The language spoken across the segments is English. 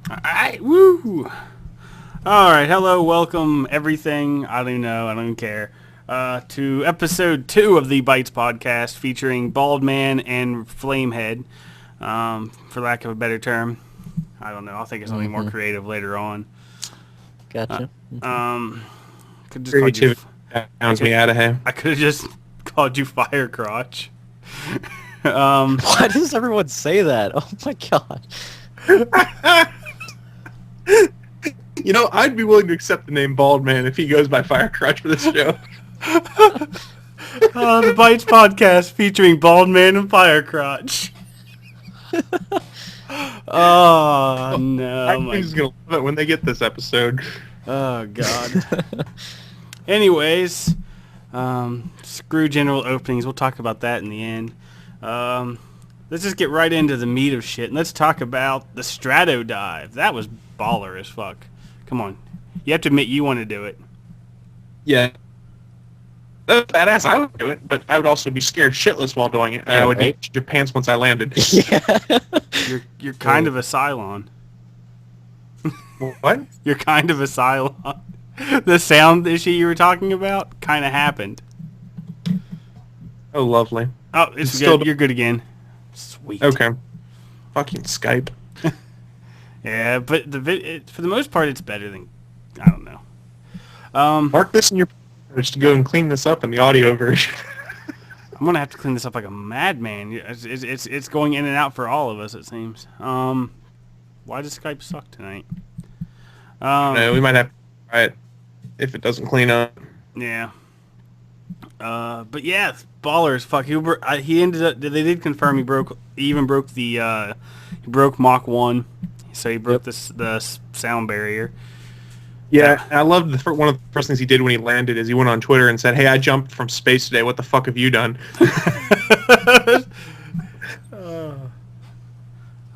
Alright, woo! Alright, hello, welcome, everything, I don't even know, I don't even care, to episode 2 of the Bytes podcast featuring Bald Man and Flamehead, for lack of a better term. I don't know, I'll think of something more creative later on. Gotcha. Could just called you, Sounds me out of here. I could have just called you Fire Crotch. Why does everyone say that? Oh my god. You know, I'd be willing to accept the name Bald Man if he goes by Fire Crotch for this show. The Bytes podcast featuring Bald Man and Fire Crotch. Oh no! I'm just gonna love it when they get this episode. Oh god. Anyways, screw general openings. We'll talk about that in the end. Let's just get right into the meat of shit, and let's talk about the Strato dive. That was baller as fuck. Come on, you have to admit you want to do it. Yeah. That's badass. I would do it, but I would also be scared shitless while doing it. I would need your pants once I landed. Yeah. You're kind of a Cylon. What? You're kind of a Cylon. The sound issue you were talking about kind of happened. Oh, lovely. Oh, it's good. You're good again. Sweet. Okay. Fucking Skype. Yeah, but for the most part, it's better than, I don't know. Mark this in your just to go and clean this up in the audio version. I'm gonna have to clean this up like a madman. It's going in and out for all of us, it seems. Why does Skype suck tonight? No, we might have to try it if it doesn't clean up. Yeah. But yeah, ballers. Fuck. He ended up. They did confirm he broke Mach 1. So he broke the sound barrier. Yeah, I loved one of the first things he did when he landed is he went on Twitter and said, "Hey, I jumped from space today. What the fuck have you done?"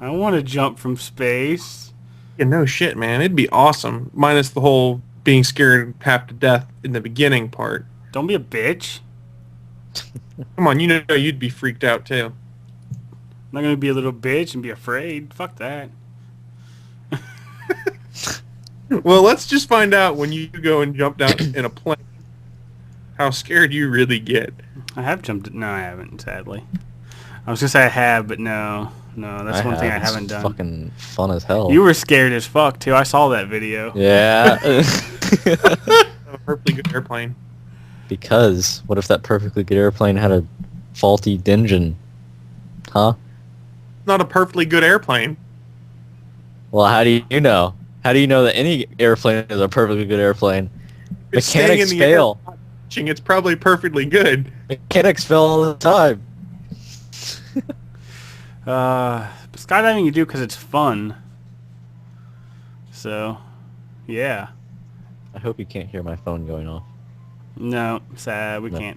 I want to jump from space. Yeah, no shit, man. It'd be awesome. Minus the whole being scared half to death in the beginning part. Don't be a bitch. Come on, you know you'd be freaked out too. I'm not gonna be a little bitch and be afraid. Fuck that. Well, let's just find out when you go and jump down in a plane how scared you really get. I have jumped. No, I haven't. Sadly, I was gonna say I have, but no. That's one thing I haven't done. Fucking fun as hell. You were scared as fuck too. I saw that video. Yeah. A perfectly good airplane. Because what if that perfectly good airplane had a faulty engine? Huh? Not a perfectly good airplane. Well, how do you know? How do you know that any airplane is a perfectly good airplane? It's staying in Mechanics the fail. air, it's probably perfectly good. Mechanics fail all the time. Skydiving you do because it's fun. So, yeah. I hope you can't hear my phone going off. No, sad we can't.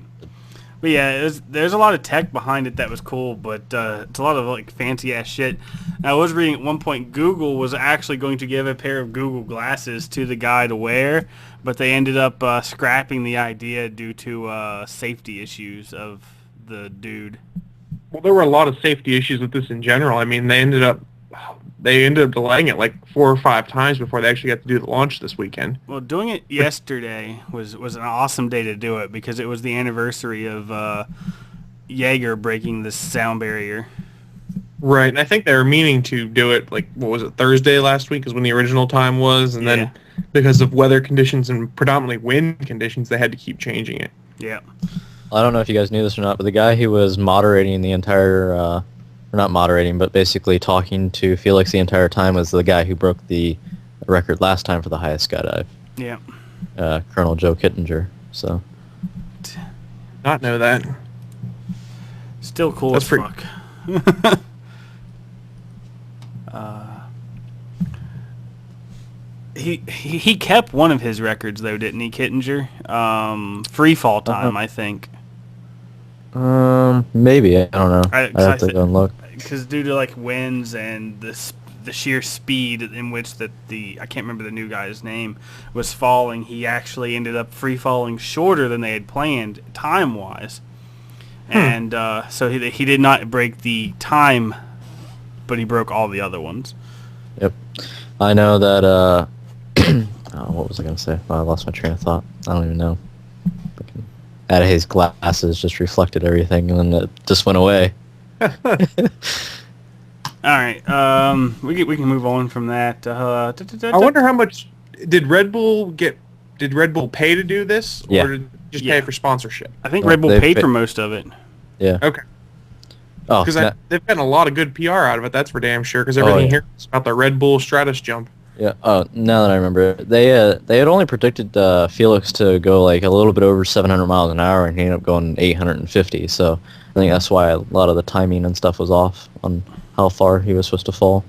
But yeah, there's a lot of tech behind it that was cool, but it's a lot of like fancy ass shit. And I was reading at one point Google was actually going to give a pair of Google glasses to the guy to wear, but they ended up scrapping the idea due to safety issues of the dude. Well, there were a lot of safety issues with this in general. I mean, they ended up delaying it like 4 or 5 times before they actually got to do the launch this weekend. Well, doing it yesterday was an awesome day to do it because it was the anniversary of Jaeger breaking the sound barrier. Right, and I think they were meaning to do it, like, what was it, Thursday last week is when the original time was, and then because of weather conditions and predominantly wind conditions, they had to keep changing it. Yeah. I don't know if you guys knew this or not, but the guy who was moderating the entire, or not moderating, but basically talking to Felix the entire time was the guy who broke the record last time for the highest skydive. Yeah. Colonel Joe Kittinger, so. Not know that. Still cool That's as pretty... fuck. He kept one of his records though, didn't he, Kittinger? Freefall time, I think. Maybe, I don't know. I have to go and look. Because due to like winds and the sheer speed in which I can't remember the new guy's name, was falling, he actually ended up free falling shorter than they had planned time wise. And so he did not break the time, but he broke all the other ones. Yep. I know that, oh, what was I going to say? Oh, I lost my train of thought. I don't even know. Adahe's glasses just reflected everything, and then it just went away. All right, we can move on from that. I wonder how much did Red Bull get? Did Red Bull pay to do this, Yeah. or did they just pay for sponsorship? I think No, Red Bull they paid pa- for most of it. Yeah. Okay, Oh, because they've gotten a lot of good PR out of it. That's for damn sure. Because everything here is about the Red Bull Stratus jump. yeah. Oh, now that I remember, they had only predicted Felix to go like a little bit over 700 miles an hour, and he ended up going 850. So I think that's why a lot of the timing and stuff was off on how far he was supposed to fall.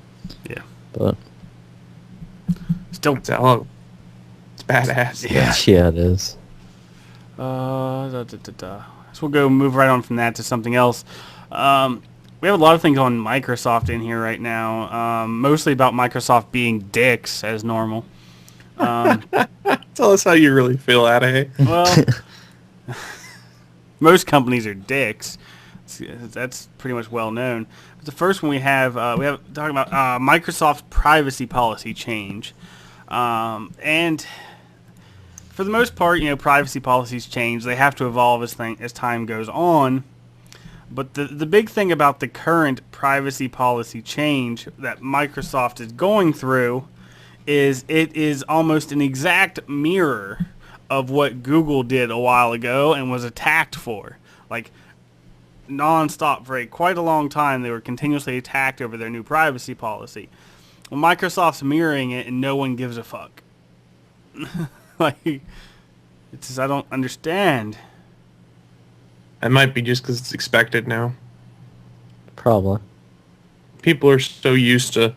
Yeah, But still. It's badass. Yeah. yeah, it is. So we'll go move right on from that to something else. We have a lot of things on Microsoft in here right now, mostly about Microsoft being dicks as normal. Tell us how you really feel, Adahe. Well, most companies are dicks. That's pretty much well known. But the first one we have talking about Microsoft's privacy policy change, and for the most part, privacy policies change. They have to evolve as time goes on. But the big thing about the current privacy policy change that Microsoft is going through is it is almost an exact mirror of what Google did a while ago and was attacked for. Like, non-stop for quite a long time, they were continuously attacked over their new privacy policy. Well, Microsoft's mirroring it and no one gives a fuck. Like, it's just, I don't understand. It might be just because it's expected now. Probably. People are so used to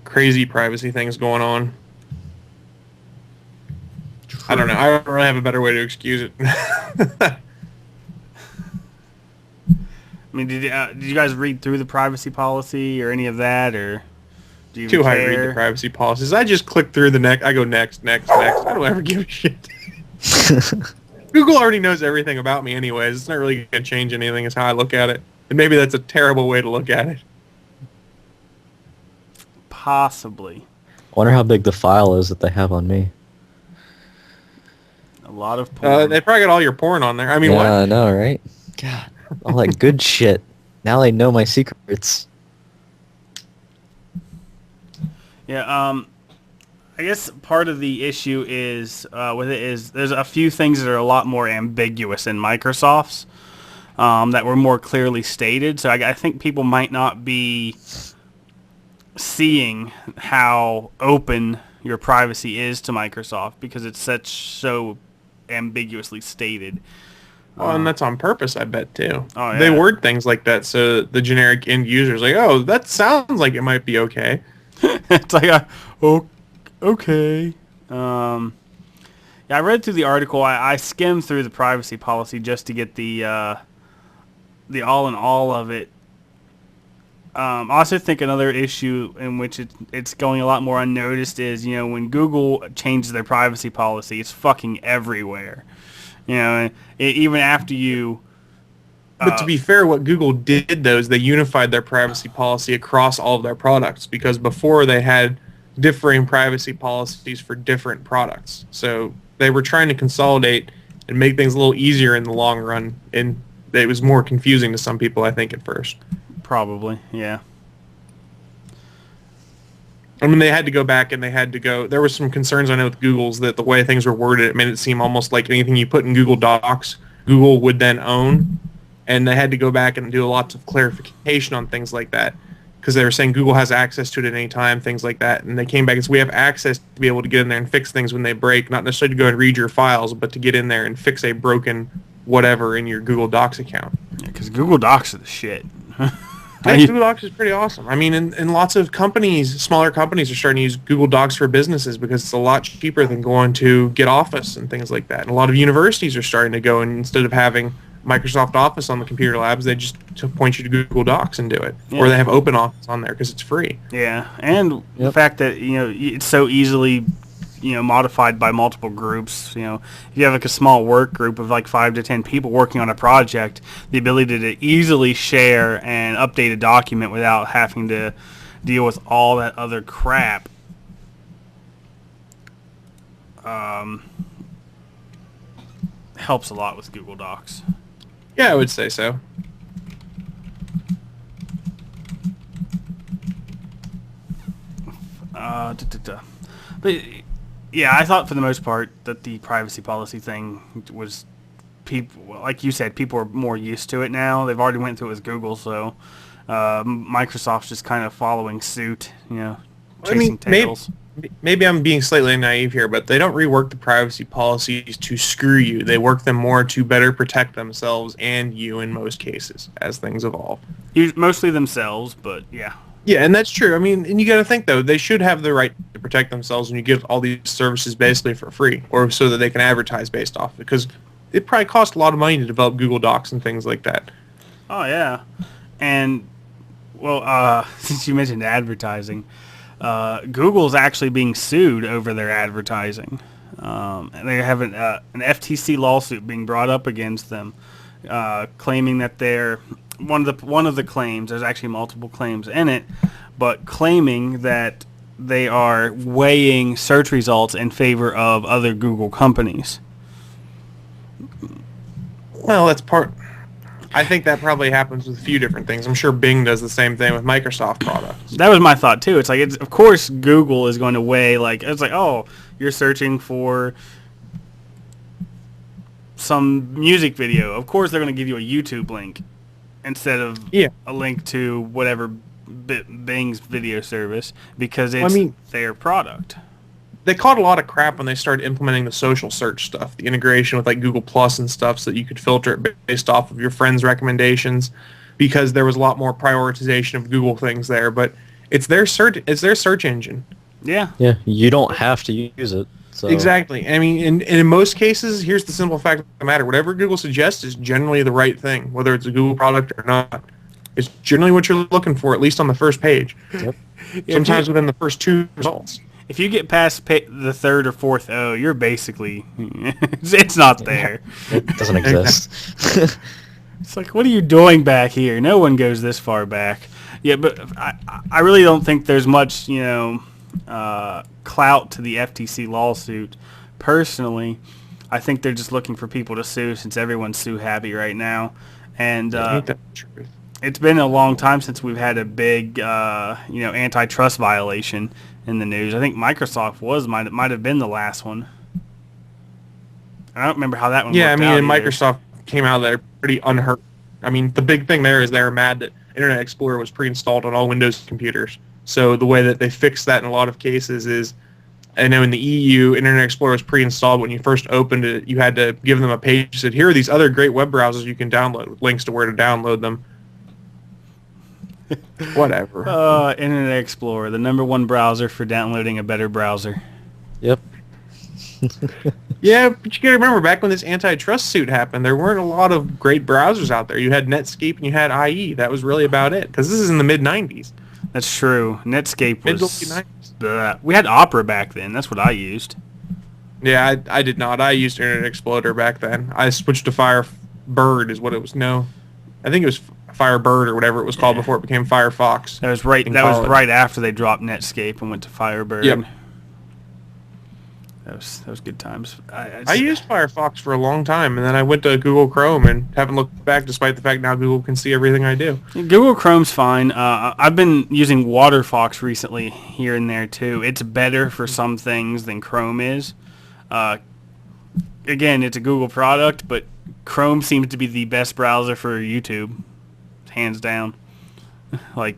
crazy privacy things going on. I don't know. I don't really have a better way to excuse it. I mean, did you guys read through the privacy policy or any of that, or do you Too high care? to read the privacy policies. I just click through the next. I go next. I don't ever give a shit. Google already knows everything about me anyways. It's not really going to change anything is how I look at it. And maybe that's a terrible way to look at it. Possibly. I wonder how big the file is that they have on me. A lot of porn. They probably got all your porn on there. I mean, Yeah, what? I know, right? God, all that good shit. Now they know my secrets. Yeah, I guess part of the issue is with it is there's a few things that are a lot more ambiguous in Microsoft's that were more clearly stated. So I think people might not be seeing how open your privacy is to Microsoft because it's so ambiguously stated. Well, and that's on purpose, I bet, too. Oh, yeah. They word things like that so the generic end user's like, oh, that sounds like it might be okay. It's like, okay. Yeah, I read through the article. I skimmed through the privacy policy just to get the all in all of it. I also think another issue in which it's going a lot more unnoticed is, when Google changes their privacy policy, it's fucking everywhere. Even after you... But to be fair, what Google did, though, is they unified their privacy policy across all of their products because before they had differing privacy policies for different products. So they were trying to consolidate and make things a little easier in the long run, and it was more confusing to some people, I think, at first. Probably, yeah. I mean, they had to go back and there was some concerns I know with Google's that the way things were worded, it made it seem almost like anything you put in Google Docs, Google would then own. And they had to go back and do lots of clarification on things like that because they were saying Google has access to it at any time, things like that. And they came back and said, we have access to be able to get in there and fix things when they break, not necessarily to go and read your files, but to get in there and fix a broken whatever in your Google Docs account. Yeah, because Google Docs are the shit. Google Docs is pretty awesome. I mean, and lots of companies, smaller companies are starting to use Google Docs for businesses because it's a lot cheaper than going to Get Office and things like that. And a lot of universities are starting to go and instead of having Microsoft Office on the computer labs, they just point you to Google Docs and do it. Yeah. Or they have Open Office on there because it's free. Yeah, and the fact that, it's so easily, modified by multiple groups. If you have like a small work group of like 5 to 10 people working on a project, the ability to easily share and update a document without having to deal with all that other crap helps a lot with Google Docs. Yeah, I would say so. But yeah, I thought for the most part that the privacy policy thing was people, like you said, people are more used to it now. They've already went through it with Google, so Microsoft's just kind of following suit, chasing tails. Maybe I'm being slightly naive here, but they don't rework the privacy policies to screw you. They work them more to better protect themselves and you in most cases as things evolve. Mostly themselves, but yeah. Yeah, and that's true. I mean, and you got to think, though, they should have the right to protect themselves when you give all these services basically for free, or so that they can advertise based off it, because it probably costs a lot of money to develop Google Docs and things like that. Oh, yeah. And, well, since you mentioned advertising, Google's actually being sued over their advertising. And they have an FTC lawsuit being brought up against them, claiming that they're one of the claims. There's actually multiple claims in it, but claiming that they are weighing search results in favor of other Google companies. Well, that's part. I think that probably happens with a few different things. I'm sure Bing does the same thing with Microsoft products. That was my thought too. It's like, of course Google is going to weigh, it's like, oh, you're searching for some music video. Of course they're going to give you a YouTube link instead of a link to whatever Bing's video service, because it's their product. They caught a lot of crap when they started implementing the social search stuff, the integration with like Google Plus and stuff, so that you could filter it based off of your friends' recommendations, because there was a lot more prioritization of Google things there. But it's their search engine. Yeah. Yeah, you don't have to use it. So. Exactly. I mean, and in most cases, here's the simple fact of the matter: whatever Google suggests is generally the right thing, whether it's a Google product or not. It's generally what you're looking for, at least on the first page. Yep. Sometimes within the first two results. If you get past the third or fourth O, you're basically it's not there. It doesn't exist. It's like, what are you doing back here? No one goes this far back. Yeah, but I really don't think there's much clout to the FTC lawsuit. Personally, I think they're just looking for people to sue, since everyone's sue happy right now, and it's been a long time since we've had a big antitrust violation in the news. I think Microsoft might have been the last one. I don't remember how that one worked out. Yeah, I mean, Microsoft came out of there pretty unhurt. I mean, the big thing there is they were mad that Internet Explorer was pre-installed on all Windows computers. So the way that they fixed that in a lot of cases is, I know in the EU, Internet Explorer was pre-installed. When you first opened it, you had to give them a page that said, here are these other great web browsers you can download, with links to where to download them. Whatever. Internet Explorer, the #1 browser for downloading a better browser. Yep. Yeah, but you gotta remember, back when this antitrust suit happened, there weren't a lot of great browsers out there. You had Netscape and you had IE. That was really about it, because this is in the mid-90s. That's true. Netscape was... We had Opera back then. That's what I used. Yeah, I did not. I used Internet Explorer back then. I switched to Firebird is what it was. No, I think it was Firebird or whatever it was called before it became Firefox. That was right. That was right after they dropped Netscape and went to Firebird. Yep. That was good times. I used Firefox for a long time, and then I went to Google Chrome and haven't looked back, despite the fact now Google can see everything I do. Google Chrome's fine. I've been using WaterFox recently here and there too. It's better for some things than Chrome is. Again, it's a Google product, but Chrome seems to be the best browser for YouTube, hands down. Like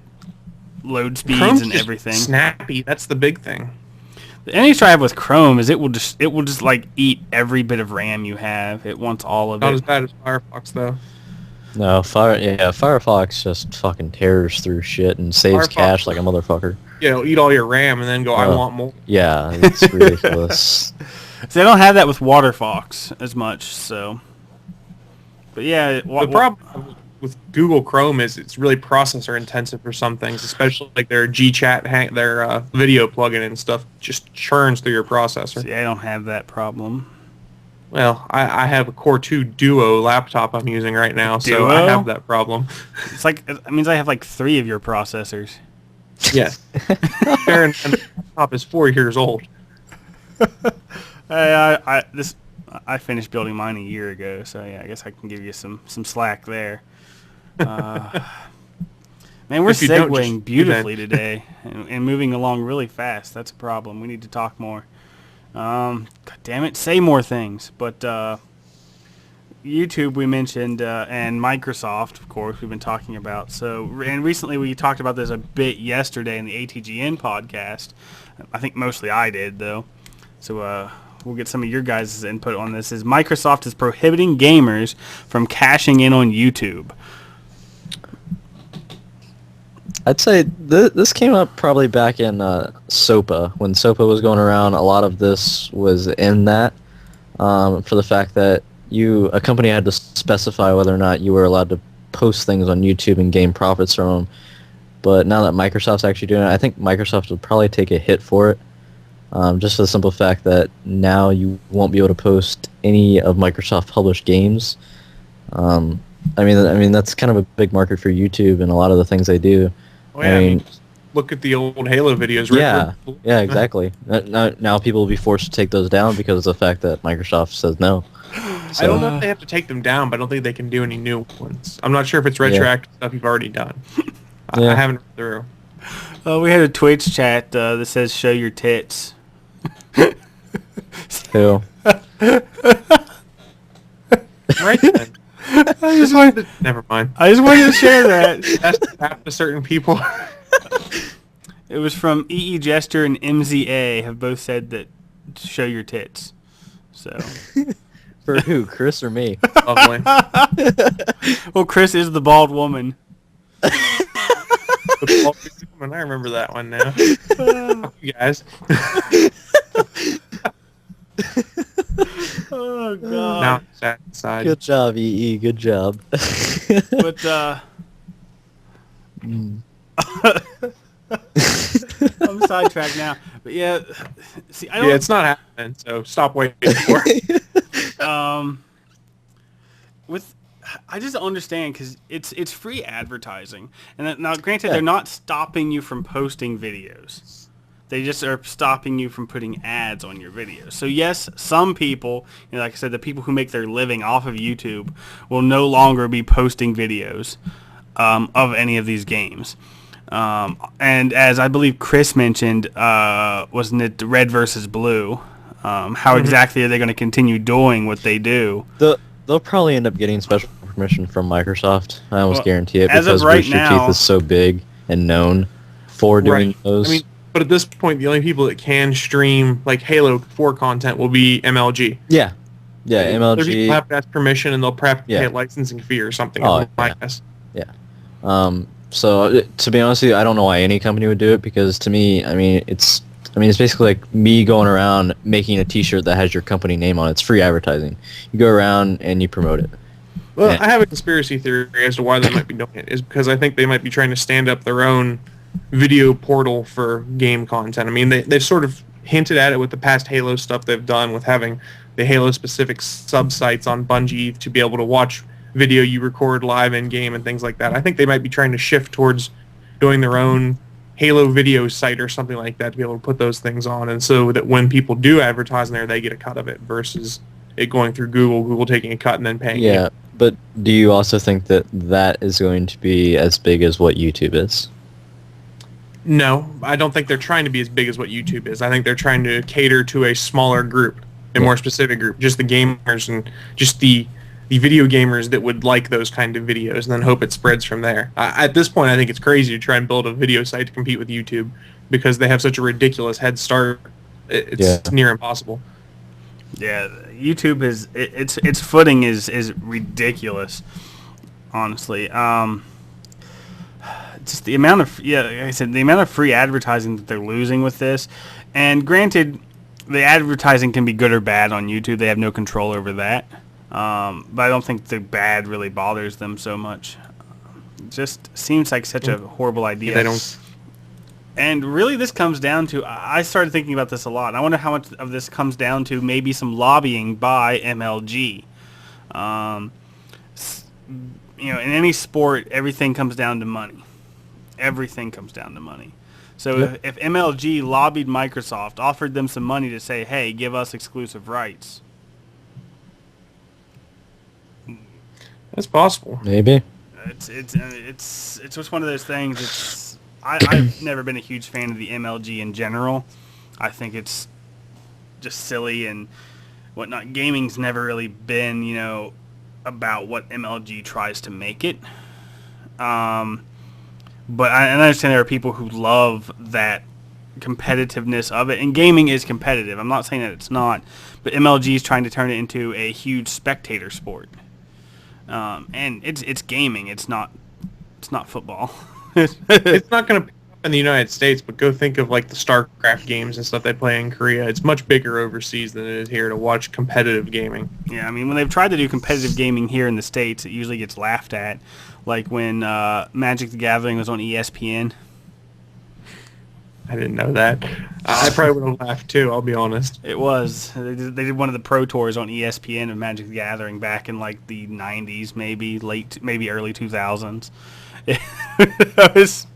load speeds Chrome's and just everything. Snappy. That's the big thing. The only issue I have with Chrome is it will just like eat every bit of RAM you have. It wants all of it. Not as bad as Firefox though. No, Firefox just fucking tears through shit and saves cache like a motherfucker. Yeah, it'll eat all your RAM and then go, I want more. Yeah, it's ridiculous. So they don't have that with WaterFox as much, so. But yeah, the problem with Google Chrome is it's really processor intensive for some things, especially like their GChat, their video plugin and stuff just churns through your processor. See, I don't have that problem. Well, I have a Core 2 Duo laptop I'm using right now, so I have that problem. It's like, it means I have like 3 of your processors. Yes. And the laptop is 4 years old. I finished building mine a year ago, so yeah, I guess I can give you some slack there. Man, we're segueing beautifully today and moving along really fast. That's a problem. We need to talk more. God damn it, say more things. But YouTube we mentioned, and Microsoft, of course, we've been talking about. So, and recently we talked about this a bit yesterday in the ATGN podcast. I think mostly I did, though. So we'll get some of your guys' input on this. Is Microsoft is prohibiting gamers from cashing in on YouTube. I'd say this came up probably back in SOPA. When SOPA was going around, a lot of this was in that for the fact that a company had to specify whether or not you were allowed to post things on YouTube and gain profits from them. But now that Microsoft's actually doing it, I think Microsoft will probably take a hit for it, just for the simple fact that now you won't be able to post any of Microsoft published games. I mean that's kind of a big market for YouTube and a lot of the things they do. Oh, yeah, I mean, look at the old Halo videos. Right? Yeah, exactly. Now people will be forced to take those down because of the fact that Microsoft says no. So, I don't know if they have to take them down, but I don't think they can do any new ones. I'm not sure if it's retroactive stuff you've already done. I haven't read through. We had a Twitch chat that says "show your tits." Who? Right then. I just wanted. Never mind. I just wanted to share that. That's happened to certain people. It was from EE Jester and MZA have both said that show your tits. So. For who, Chris or me? Lovely. Well, Chris is the bald woman. The bald woman, I remember that one now. Fuck you guys. Oh, God. Now I'm sad inside. Good job, EE. Good job. But, I'm sidetracked now. But, yeah, see, I don't... Yeah, it's not happening, so stop waiting for it. I just don't understand because it's free advertising, and now granted they're not stopping you from posting videos. They just are stopping you from putting ads on your videos. So yes, some people, like I said, the people who make their living off of YouTube will no longer be posting videos of any of these games. And as I believe Chris mentioned, wasn't it Red versus Blue? How exactly are they going to continue doing what they do? They'll probably end up getting special permission from Microsoft. I almost guarantee it, as because of right Rooster now, Teeth is so big and known for doing those. I mean, but at this point, the only people that can stream like Halo 4 content will be MLG. Yeah, MLG. Other people have to ask permission, and they'll probably pay a licensing fee or something. I guess. Yeah. So to be honest with you, I don't know why any company would do it, because to me, it's basically like me going around making a T-shirt that has your company name on it. It's free advertising. You go around and you promote it. Well, I have a conspiracy theory as to why they might be doing it. Is because I think they might be trying to stand up their own video portal for game content. I mean, they've sort of hinted at it with the past Halo stuff they've done, with having the Halo-specific sub-sites on Bungie to be able to watch video you record live in-game and things like that. I think they might be trying to shift towards doing their own Halo video site or something like that to be able to put those things on, and so that when people do advertise in there, they get a cut of it versus it going through Google taking a cut and then paying you. But do you also think that is going to be as big as what YouTube is? No, I don't think they're trying to be as big as what YouTube is. I think they're trying to cater to a smaller group, a more specific group, just the gamers and just the video gamers that would like those kind of videos, and then hope it spreads from there. At this point, I think it's crazy to try and build a video site to compete with YouTube because they have such a ridiculous head start. It's near impossible. Yeah, YouTube is its footing is ridiculous, honestly. Just the amount of like I said, the amount of free advertising that they're losing with this. And granted, the advertising can be good or bad on YouTube. They have no control over that. But I don't think the bad really bothers them so much. It just seems like such a horrible idea. They don't. And really, this comes down to, I started thinking about this a lot, and I wonder how much of this comes down to maybe some lobbying by MLG. In any sport, everything comes down to money. Everything comes down to money. So Yep. if MLG lobbied Microsoft, offered them some money to say, hey, give us exclusive rights. That's possible. Maybe. It's just one of those things. I've never been a huge fan of the MLG in general. I think it's just silly and whatnot. Gaming's never really been, about what MLG tries to make it. But I understand there are people who love that competitiveness of it, and gaming is competitive. I'm not saying that it's not, but MLG is trying to turn it into a huge spectator sport. And it's gaming. It's not football. It's not going to pick up in the United States, but go think of like the StarCraft games and stuff they play in Korea. It's much bigger overseas than it is here to watch competitive gaming. Yeah, I mean, when they've tried to do competitive gaming here in the States, it usually gets laughed at. Like when Magic the Gathering was on ESPN. I didn't know that. I probably would have laughed too, I'll be honest. It was. They did one of the Pro Tours on ESPN of Magic the Gathering back in like the 90s, maybe early 2000s. It was,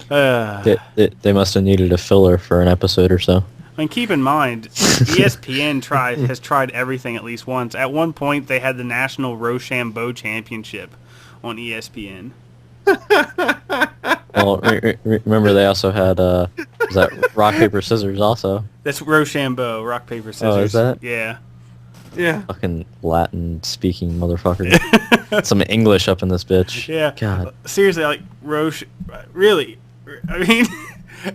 They must have needed a filler for an episode or so. I mean, keep in mind, ESPN has tried everything at least once. At one point, they had the National Rochambeau Championship on ESPN. Well, remember they also had was that rock paper scissors also? That's Rochambeau, rock paper scissors. Oh, is that? Yeah. Yeah. Fucking Latin speaking motherfucker. Some English up in this bitch. Yeah. God. Seriously, like really. I mean,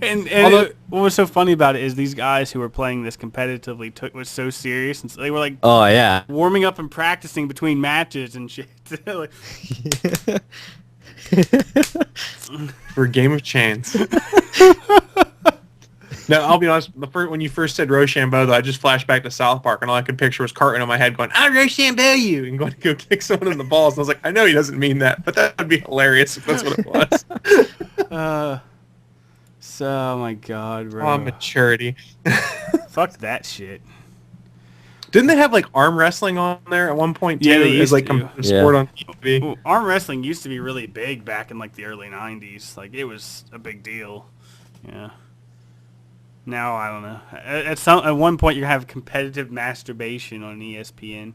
and Although- what was so funny about it is these guys who were playing this competitively took it so serious, and so they were like Oh yeah. warming up and practicing between matches and shit. Like, For a game of chance. No, I'll be honest. When you first said Rochambeau, though, I just flashed back to South Park, and all I could picture was Cartman in my head going, "I'll Rochambeau you," and going to go kick someone in the balls. And I was like, I know he doesn't mean that, but that would be hilarious if that's what it was. oh my god, bro. Oh, maturity. Fuck that shit. Didn't they have like arm wrestling on there at one point too? Yeah, they as used like to. a sport on TV. Well, arm wrestling used to be really big back in like the early 90s. Like it was a big deal. Yeah. Now I don't know. At one point you're gonna have competitive masturbation on ESPN.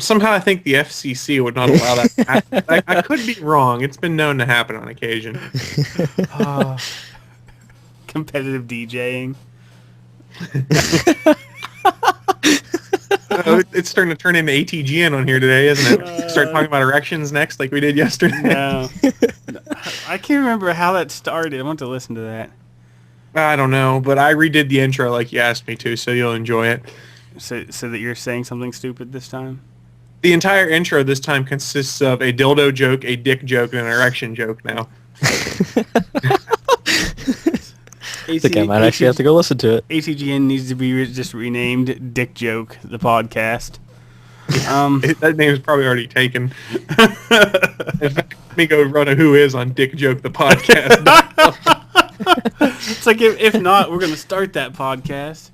Somehow I think the FCC would not allow that to happen. I could be wrong. It's been known to happen on occasion. Competitive DJing. It's starting to turn into ATGN on here today, isn't it? Start talking about erections next like we did yesterday. No. I can't remember how that started. I want to listen to that. I don't know, but I redid the intro like you asked me to, so you'll enjoy it. So that you're saying something stupid this time? The entire intro this time consists of a dildo joke, a dick joke, and an erection joke now. I think I might actually have to go listen to it. ATGN needs to be just renamed Dick Joke, the podcast. That name's probably already taken. In fact, let me go run a Who Is on Dick Joke, the podcast. It's like, if not, we're going to start that podcast.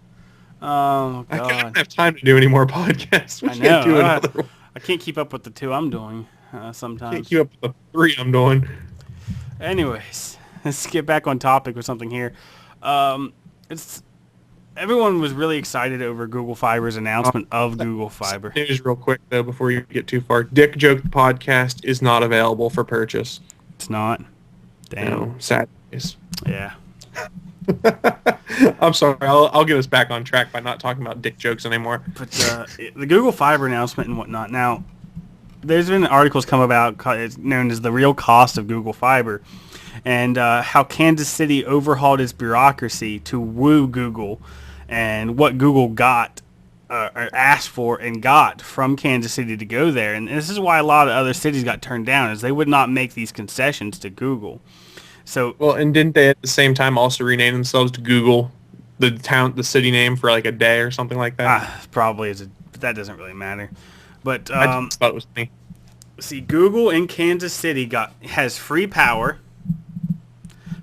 Oh, I God. don't have time to do any more podcasts. We I can't do know. another one. I can't keep up with the two I'm doing Can't sometimes. keep up with the 3 I'm doing. Anyways, let's get back on topic with something here. Everyone was really excited over Google Fiber's announcement of Google Fiber. News real quick, though, before you get too far. Dick Joke, the podcast, is not available for purchase. It's not. Damn. No, sad days. Yeah. I'm sorry. I'll get us back on track by not talking about dick jokes anymore. But the Google Fiber announcement and whatnot. Now, there's been articles come about. It's known as the real cost of Google Fiber, and how Kansas City overhauled its bureaucracy to woo Google, and what Google got or asked for and got from Kansas City to go there. And this is why a lot of other cities got turned down, is they would not make these concessions to Google. So Well, and didn't they at the same time also rename themselves to Google, the city name for like a day or something like that? probably but that doesn't really matter. But I just thought it was funny. see, Google in Kansas City has free power,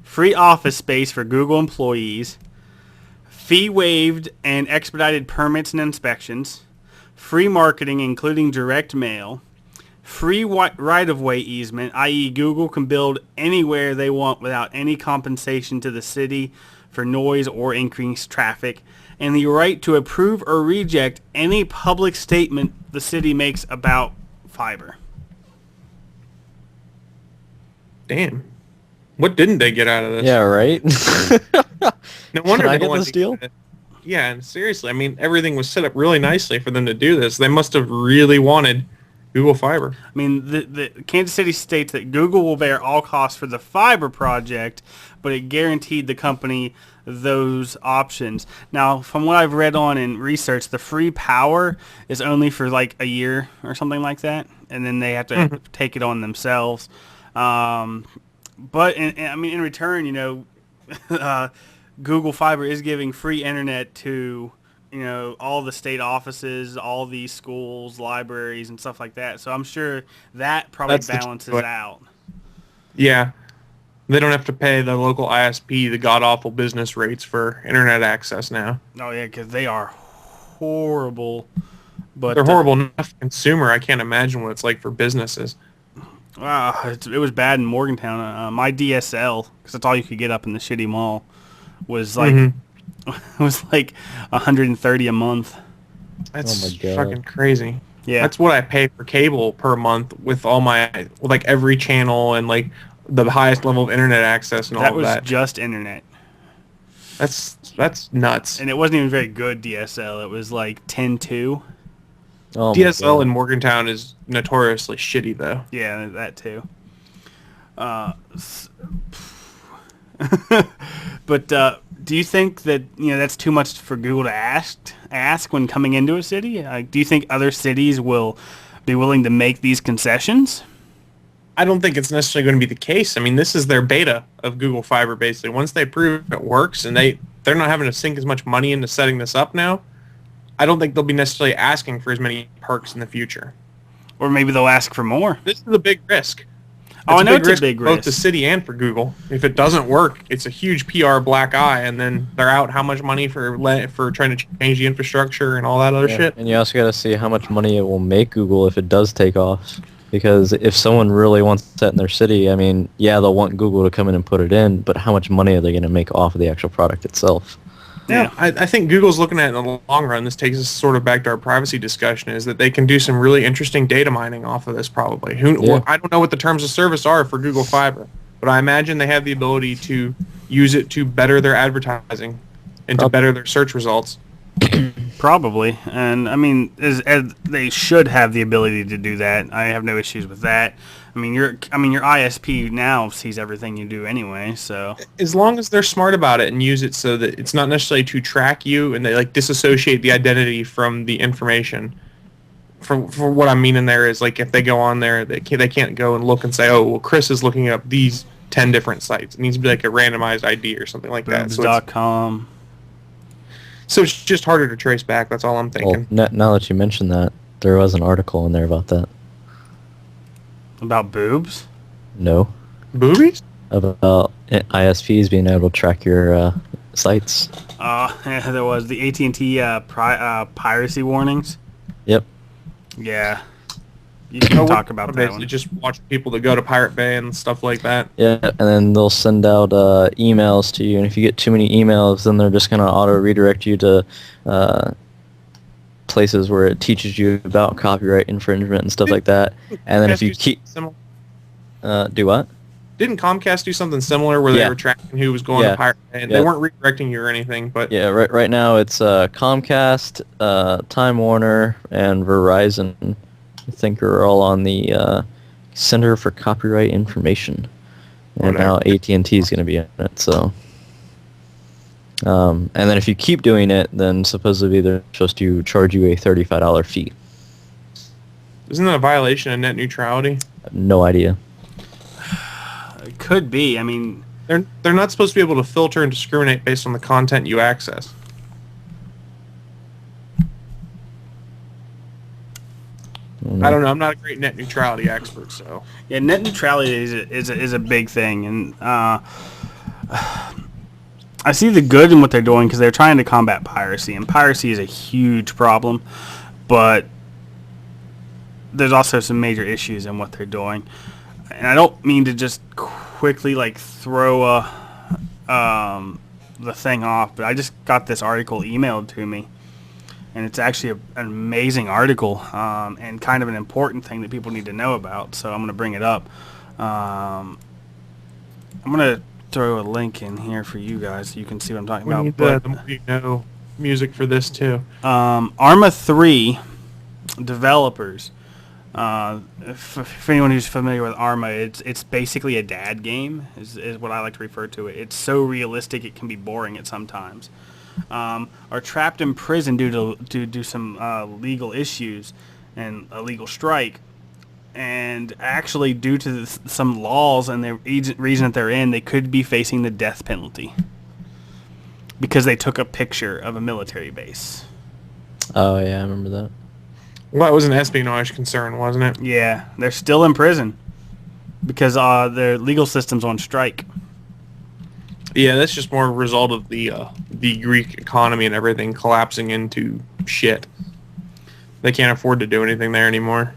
free office space for Google employees, fee waived and expedited permits and inspections, free marketing including direct mail, free right-of-way easement, i.e. Google can build anywhere they want without any compensation to the city for noise or increased traffic, and the right to approve or reject any public statement the city makes about fiber. Damn. What didn't they get out of this? Yeah, right? No wonder Can I they get wanted this to deal? get it. Yeah, and seriously, I mean, everything was set up really nicely for them to do this. They must have really wanted Google Fiber. I mean, the Kansas City states that Google will bear all costs for the fiber project, but it guaranteed the company those options. Now, from what I've read on in research, the free power is only for like a year or something like that, and then they have to take it on themselves. But in return, you know, Google Fiber is giving free internet to, you know, all the state offices, all these schools, libraries, and stuff like that. So I'm sure that probably balances out. Yeah. They don't have to pay the local ISP the god-awful business rates for internet access now. Oh, yeah, because they are horrible. But they're horrible enough for consumer. I can't imagine what it's like for businesses. It was bad in Morgantown. My DSL, because that's all you could get up in the shitty mall, was like was like $130 a month. That's fucking crazy. Yeah, that's what I pay for cable per month with all my like every channel and like the highest level of internet access and all of that. That was just internet. That's nuts. And it wasn't even very good DSL. It was like 10.2. Oh DSL in Morgantown is notoriously shitty, though. Yeah, that too. But do you think that, you know, that's too much for Google to ask when coming into a city? Do you think other cities will be willing to make these concessions? I don't think it's necessarily going to be the case. I mean, this is their beta of Google Fiber, basically. Once they prove it works and they're not having to sink as much money into setting this up now, I don't think they'll be necessarily asking for as many perks in the future. Or maybe they'll ask for more. This is a big risk. I know it's a big risk. Both the city and for Google. If it doesn't work, it's a huge PR black eye, and then they're out how much money for trying to change the infrastructure and all that other shit. And you also got to see how much money it will make Google if it does take off. Because if someone really wants that in their city, I mean, yeah, they'll want Google to come in and put it in, but how much money are they going to make off of the actual product itself? Yeah, I think Google's looking at it in the long run. This takes us sort of back to our privacy discussion, is that they can do some really interesting data mining off of this probably. I don't know what the terms of service are for Google Fiber, but I imagine they have the ability to use it to better their advertising and to better their search results. Probably, and I mean, as they should have the ability to do that. I have no issues with that. I mean, your ISP now sees everything you do anyway. So as long as they're smart about it and use it so that it's not necessarily to track you, and they like disassociate the identity from the information. For what I'm meaning there is, like, if they go on there, they can't go and look and say, oh, well, Chris is looking up these 10 different sites. It needs to be like a randomized ID or something like that. Boobs.com. So it's just harder to trace back. That's all I'm thinking. Well, now that you mention that, there was an article in there about that. About boobs? No. Boobies? About ISPs being able to track your sites. Yeah, there was the AT&T piracy warnings. Yep. Yeah. You can talk about that one. Just watch people that go to Pirate Bay and stuff like that. Yeah, and then they'll send out emails to you, and if you get too many emails, then they're just going to auto-redirect you to places where it teaches you about copyright infringement and stuff like that. And then if you keep... do what? Didn't Comcast do something similar where they were tracking who was going to Pirate Bay? And they weren't redirecting you or anything, but... Yeah, right now it's Comcast, Time Warner, and Verizon. I think are all on the Center for Copyright Information, and now AT&T is going to be in it. So, and then if you keep doing it, then supposedly they're supposed to charge you a $35 fee. Isn't that a violation of net neutrality? No idea. It could be. I mean, they're not supposed to be able to filter and discriminate based on the content you access. I don't know. I'm not a great net neutrality expert, so. Yeah, net neutrality is a big thing, and I see the good in what they're doing because they're trying to combat piracy, and piracy is a huge problem. But there's also some major issues in what they're doing. And I don't mean to just quickly like throw the thing off, but I just got this article emailed to me, and it's actually an amazing article and kind of an important thing that people need to know about. So I'm going to bring it up. I'm going to throw a link in here for you guys so you can see what I'm talking about. Need the music for this too. Arma 3 developers. If anyone who's familiar with Arma, it's basically a dad game, is what I like to refer to it. It's so realistic it can be boring at sometimes. Are trapped in prison due to some legal issues and a legal strike. And actually, due to some laws and the reason that they're in, they could be facing the death penalty because they took a picture of a military base. Oh, yeah, I remember that. Well, that was an espionage concern, wasn't it? Yeah, they're still in prison because their legal system's on strike. Yeah, that's just more a result of the Greek economy and everything collapsing into shit. They can't afford to do anything there anymore.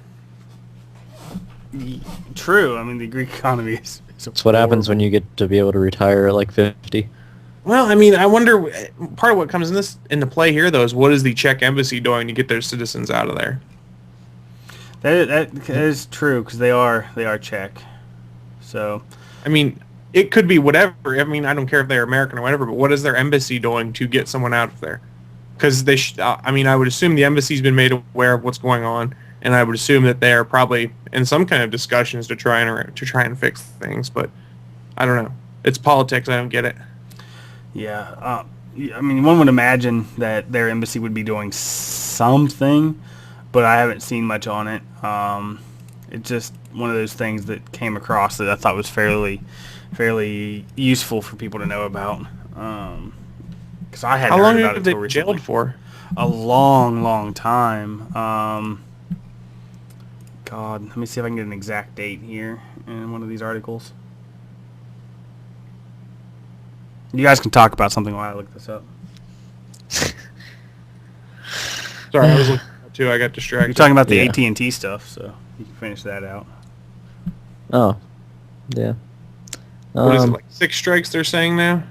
True. I mean, the Greek economy is That's what happens when you get to be able to retire at like 50. Well, I mean, I wonder, part of what comes into play here, though, is what is the Czech Embassy doing to get their citizens out of there? That is true, because they are Czech. So, I mean, it could be whatever. I mean, I don't care if they're American or whatever, but what is their embassy doing to get someone out of there? Because I would assume the embassy's been made aware of what's going on, and I would assume that they are probably in some kind of discussions to try and fix things. But I don't know. It's politics. I don't get it. yeah. I mean, one would imagine that their embassy would be doing something, but I haven't seen much on it. It's just one of those things that came across that I thought was fairly useful for people to know about. Because I hadn't heard about it until recently. How long have they jailed for? A long time. God, let me see if I can get an exact date here in one of these articles. You guys can talk about something while I look this up. Sorry, I was looking at it too. I got distracted. You're talking about the AT&T stuff, so you can finish that out. Oh, yeah. What is it, like 6 strikes they're saying now?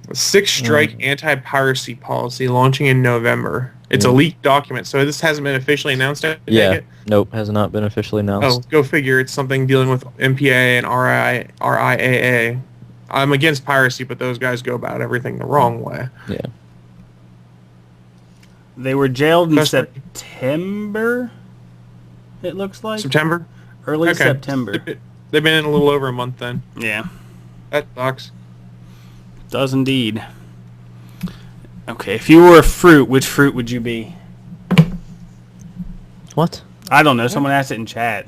A 6-strike anti-piracy policy launching in November. It's a leaked document, so this hasn't been officially announced yet? Yeah, nope, has not been officially announced. Oh, go figure. It's something dealing with MPA and RIAA. I'm against piracy, but those guys go about everything the wrong way. Yeah. They were jailed in September, it looks like. September? Early September. They've been in a little over a month then. Yeah. That sucks. Does indeed. Okay, if you were a fruit, which fruit would you be? What? I don't know. Someone asked it in chat.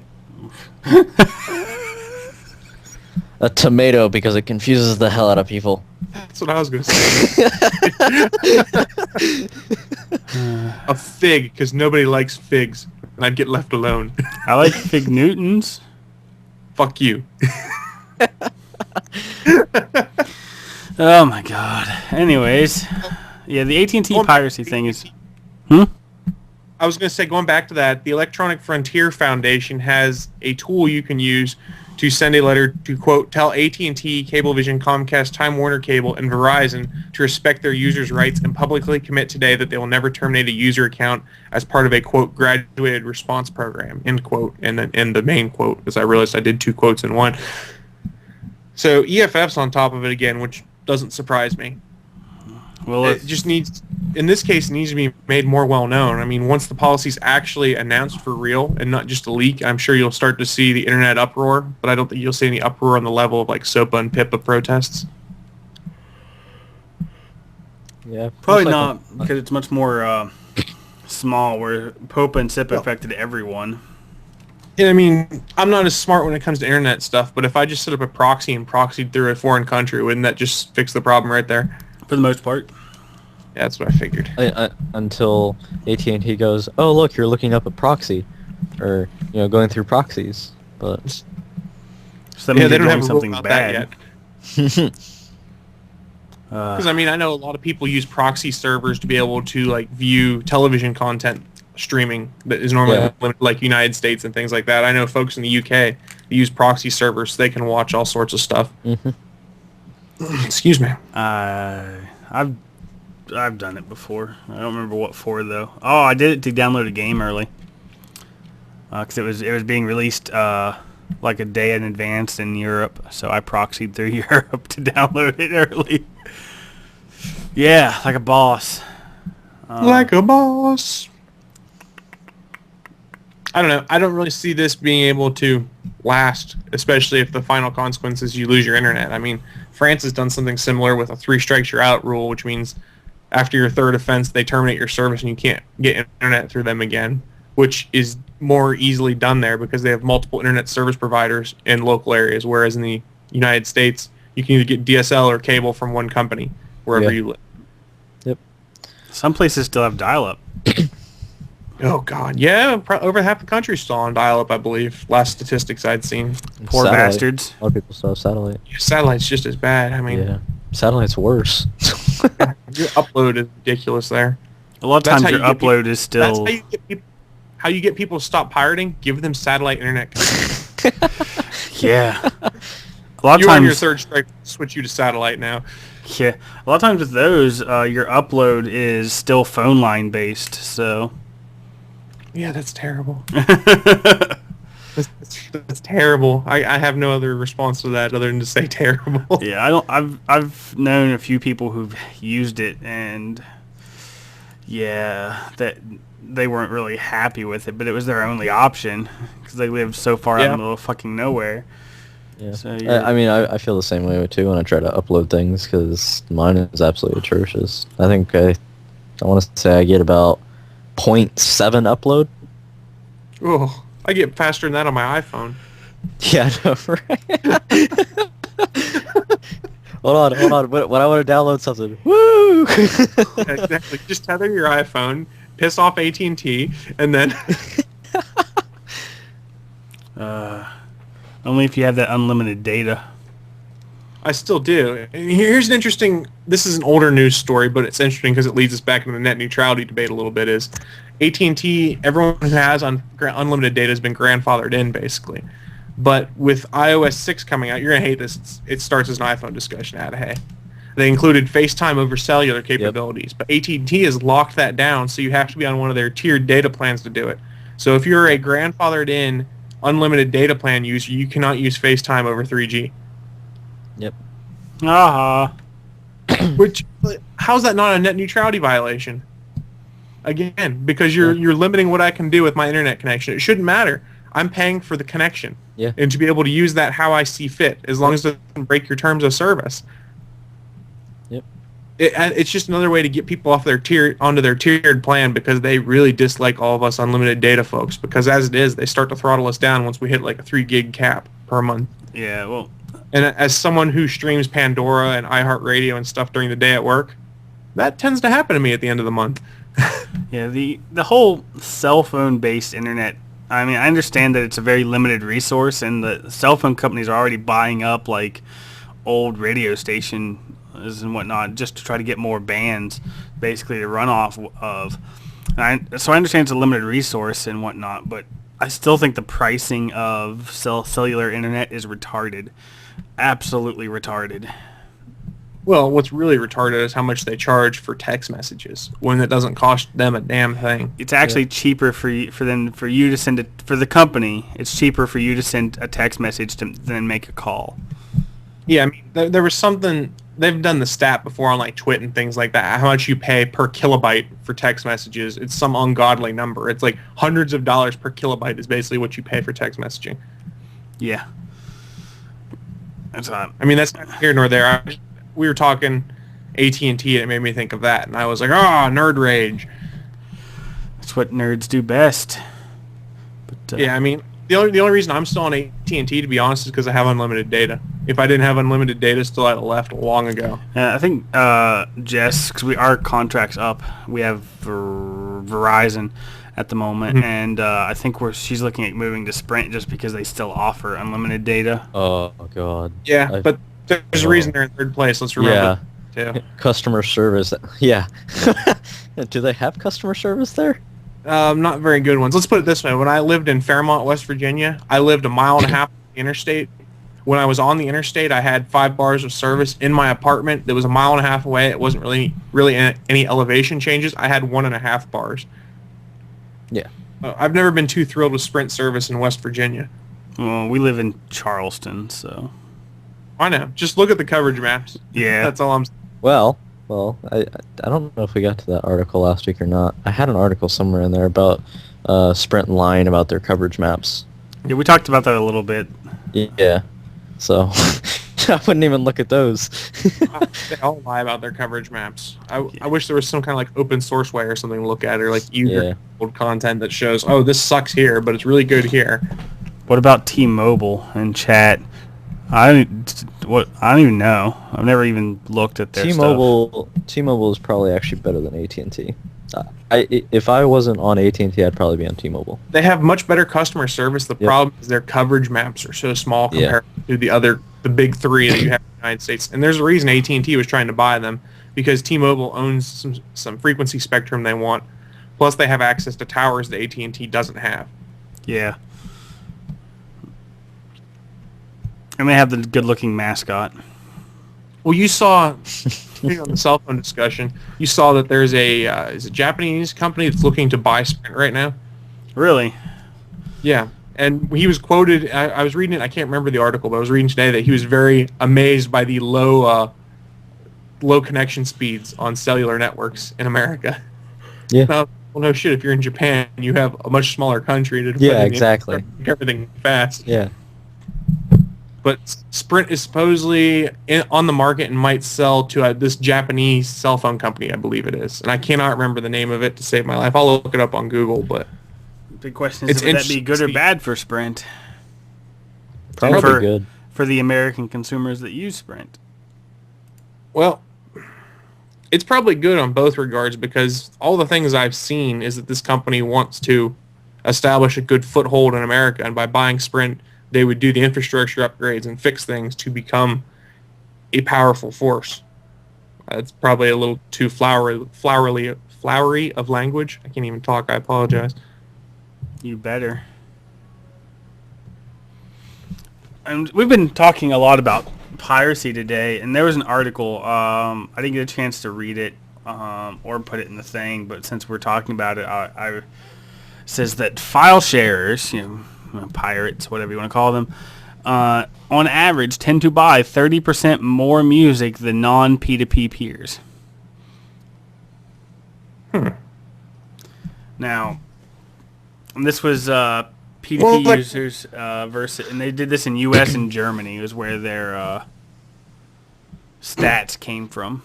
A tomato, because it confuses the hell out of people. That's what I was going to say. A fig, because nobody likes figs, and I'd get left alone. I like Fig Newtons. Fuck you. Oh my god. Anyways, yeah, the AT&T piracy thing is... I was going to say, going back to that, the Electronic Frontier Foundation has a tool you can use to send a letter to, quote, tell AT&T, Cablevision, Comcast, Time Warner Cable, and Verizon to respect their users' rights and publicly commit today that they will never terminate a user account as part of a, quote, graduated response program, end quote, and then end the main quote, because I realized I did 2 quotes in one. So EFF's on top of it again, which doesn't surprise me. Well, it just needs, in this case, it needs to be made more well known. I mean, once the policy's actually announced for real and not just a leak, I'm sure you'll start to see the internet uproar, but I don't think you'll see any uproar on the level of like SOPA and PIPA protests. Yeah, probably not, because it's much more small, where POPA and SIPA affected everyone. Yeah, I mean, I'm not as smart when it comes to internet stuff, but if I just set up a proxy and proxied through a foreign country, wouldn't that just fix the problem right there? For the most part. Yeah, that's what I figured. Until AT&T goes, oh look, you're looking up a proxy, or going through proxies, but so they don't have something bad yet. Because I mean, I know a lot of people use proxy servers to be able to like view television content streaming that is normally Yeah. limited, like United States and things like that. I know folks in the UK use proxy servers so they can watch all sorts of stuff. Excuse me. I've done it before. I don't remember what for though. Oh, I did it to download a game early. Because it was being released like a day in advance in Europe, so I proxied through Europe to download it early. Yeah, like a boss. Like a boss. I don't know. I don't really see this being able to last, especially if the final consequence is you lose your internet. I mean, France has done something similar with a 3 strikes you're out rule, which means after your third offense, they terminate your service and you can't get internet through them again, which is more easily done there because they have multiple internet service providers in local areas, whereas in the United States, you can either get DSL or cable from one company wherever you live. Yep. Some places still have dial-up. Oh, God. Yeah, over half the country's still on dial-up, I believe. Last statistics I'd seen. Poor Satellite. bastards. A lot of people still have satellite. Yeah, satellite's just as bad. I mean, Yeah. Satellite's worse. your upload is ridiculous there. A lot of That's times how your you get upload is That's still... how you get people to stop pirating. Give them satellite internet. Yeah. A lot of You on your times... third strike, switch you to satellite now. Yeah. A lot of times with those, your upload is still phone line based, so... Yeah, that's terrible. That's terrible. I have no other response to that other than to say terrible. Yeah, I've known a few people who've used it, and yeah, that they weren't really happy with it, but it was their only option because they live so far out in the middle of fucking nowhere. Yeah. So I mean, I feel the same way too when I try to upload things because mine is absolutely atrocious. I think I want to say I get about 0.7 upload. Oh, I get faster than that on my iPhone. Yeah, I know, right? Hold on. When I want to download something, woo! Yeah, exactly. Just tether your iPhone, piss off AT&T, and then... only if you have that unlimited data. I still do. And here's an interesting... This is an older news story, but it's interesting because it leads us back into the net neutrality debate a little bit, is AT&T, everyone who has unlimited data has been grandfathered in, basically. But with iOS 6 coming out, you're going to hate this. It starts as an iPhone discussion out of hey. They included FaceTime over cellular capabilities, but AT&T has locked that down, so you have to be on one of their tiered data plans to do it. So if you're a grandfathered in unlimited data plan user, you cannot use FaceTime over 3G. Yep. Aha. Which, how's that not a net neutrality violation? Again, because you're limiting what I can do with my internet connection. It shouldn't matter. I'm paying for the connection. Yeah. And to be able to use that how I see fit, as long as it doesn't break your terms of service. Yep. It's just another way to get people off onto their tiered plan because they really dislike all of us unlimited data folks. Because as it is, they start to throttle us down once we hit like a 3 gig cap per month. Yeah, well... And as someone who streams Pandora and iHeartRadio and stuff during the day at work, that tends to happen to me at the end of the month. Yeah, the whole cell phone based internet, I mean, I understand that it's a very limited resource and the cell phone companies are already buying up like old radio stations and whatnot just to try to get more bands basically to run off of. So I understand it's a limited resource and whatnot, but I still think the pricing of cellular internet is retarded. Absolutely retarded. Well, what's really retarded is how much they charge for text messages when it doesn't cost them a damn thing. It's actually cheaper for you to send it for the company. It's cheaper for you to send a text message than make a call. Yeah, I mean, there was something they've done the stat before on like Twit and things like that. How much you pay per kilobyte for text messages? It's some ungodly number. It's like hundreds of dollars per kilobyte is basically what you pay for text messaging. Yeah. That's not. I mean, that's not here nor there. We were talking AT&T, and it made me think of that, and I was like, nerd rage. That's what nerds do best. But yeah, I mean, the only reason I'm still on AT&T, to be honest, is because I have unlimited data. If I didn't have unlimited data, still I'd have left long ago. I think Jess, because our contract's up, we have Verizon at the moment, and I think she's looking at moving to Sprint just because they still offer unlimited data. Oh God. Yeah, but there's a reason they're in third place. Let's remember. Yeah. Customer service. Yeah. Do they have customer service there? Not very good ones. Let's put it this way. When I lived in Fairmont, West Virginia, I lived a mile and a half from the interstate. When I was on the interstate, I had 5 bars of service in my apartment that was a mile and a half away. It wasn't really any elevation changes. I had 1.5 bars. Yeah. I've never been too thrilled with Sprint service in West Virginia. Well, we live in Charleston, so. I know. Just look at the coverage maps. Yeah. That's all I'm saying. Well, I don't know if we got to that article last week or not. I had an article somewhere in there about Sprint lying about their coverage maps. Yeah, we talked about that a little bit. Yeah. So I wouldn't even look at those. They all lie about their coverage maps. I wish there was some kind of like open source way or something to look at, or like user content that shows, oh, this sucks here, but it's really good here. What about T-Mobile in chat? I don't even know. I've never even looked at their stuff. T-Mobile is probably actually better than AT&T. If I wasn't on AT&T, I'd probably be on T-Mobile. They have much better customer service. The problem is their coverage maps are so small compared to the big 3 that you have in the United States. And there's a reason AT&T was trying to buy them, because T-Mobile owns some frequency spectrum they want. Plus, they have access to towers that AT&T doesn't have. Yeah. And they have the good-looking mascot. Well, you saw on the cell phone discussion, you saw that there's a Japanese company that's looking to buy Sprint right now. Really? Yeah, and he was quoted. I was reading it. I can't remember the article, but I was reading today that he was very amazed by the low connection speeds on cellular networks in America. Yeah. Well, no shit. If you're in Japan, you have a much smaller country to exactly. Everything fast. Yeah. But Sprint is supposedly on the market and might sell to this Japanese cell phone company, I believe it is. And I cannot remember the name of it to save my life. I'll look it up on Google. But big question is, would that be good or bad for Sprint? Probably good. For the American consumers that use Sprint. Well, it's probably good on both regards, because all the things I've seen is that this company wants to establish a good foothold in America. And by buying Sprint, they would do the infrastructure upgrades and fix things to become a powerful force. It's probably a little too flowery of language. I can't even talk. I apologize. You better. And we've been talking a lot about piracy today, and there was an article. I didn't get a chance to read it or put it in the thing, but since we're talking about it, I says that file sharers, pirates, whatever you want to call them, on average tend to buy 30% more music than non-P2P peers. Now, and this was P2P users versus, and they did this in U.S. and Germany. It was where their stats came from.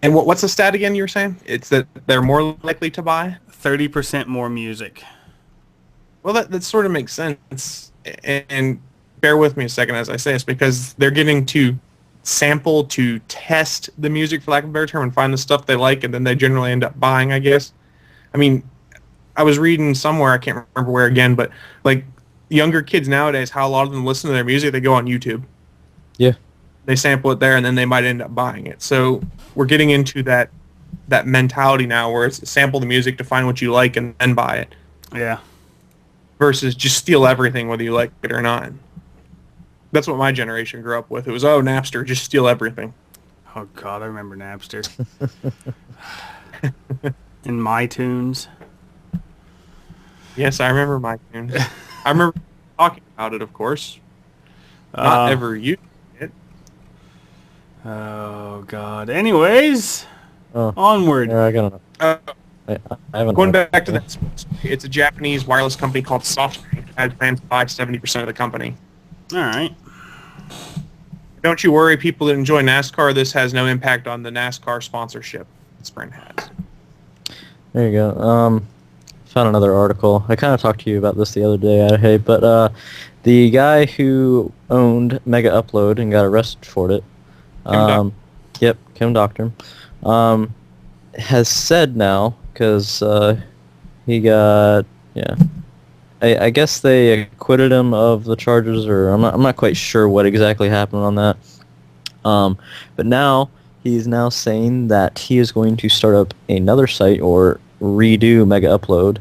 And what's the stat again you were saying? It's that they're more likely to buy? 30% more music. Well, that sort of makes sense. And bear with me a second as I say this, because they're getting to sample, to test the music, for lack of a better term, and find the stuff they like, and then they generally end up buying, I guess. I mean, I was reading somewhere, I can't remember where again, but like younger kids nowadays, how a lot of them listen to their music, they go on YouTube. Yeah. They sample it there, and then they might end up buying it. So we're getting into that mentality now where it's sample the music to find what you like and then buy it. Yeah. Versus just steal everything whether you like it or not. That's what my generation grew up with. It was, Napster, just steal everything. Oh, God, I remember Napster. And MyTunes. Yes, I remember MyTunes. I remember talking about it, of course. Not ever using it. Oh, God. Anyways, onward. Yeah, I don't know. I haven't Going back to that, it's a Japanese wireless company called SoftBank. Has plans to buy 70% of the company. All right. Don't you worry, people that enjoy NASCAR. This has no impact on the NASCAR sponsorship that Sprint has. There you go. Found another article. I kind of talked to you about this the other day, but the guy who owned Mega Upload and got arrested for it, Kim Doctor, has said now, because he got, I guess they acquitted him of the charges, or I'm not quite sure what exactly happened on that. But now he's now saying that he is going to start up another site or redo Mega Upload,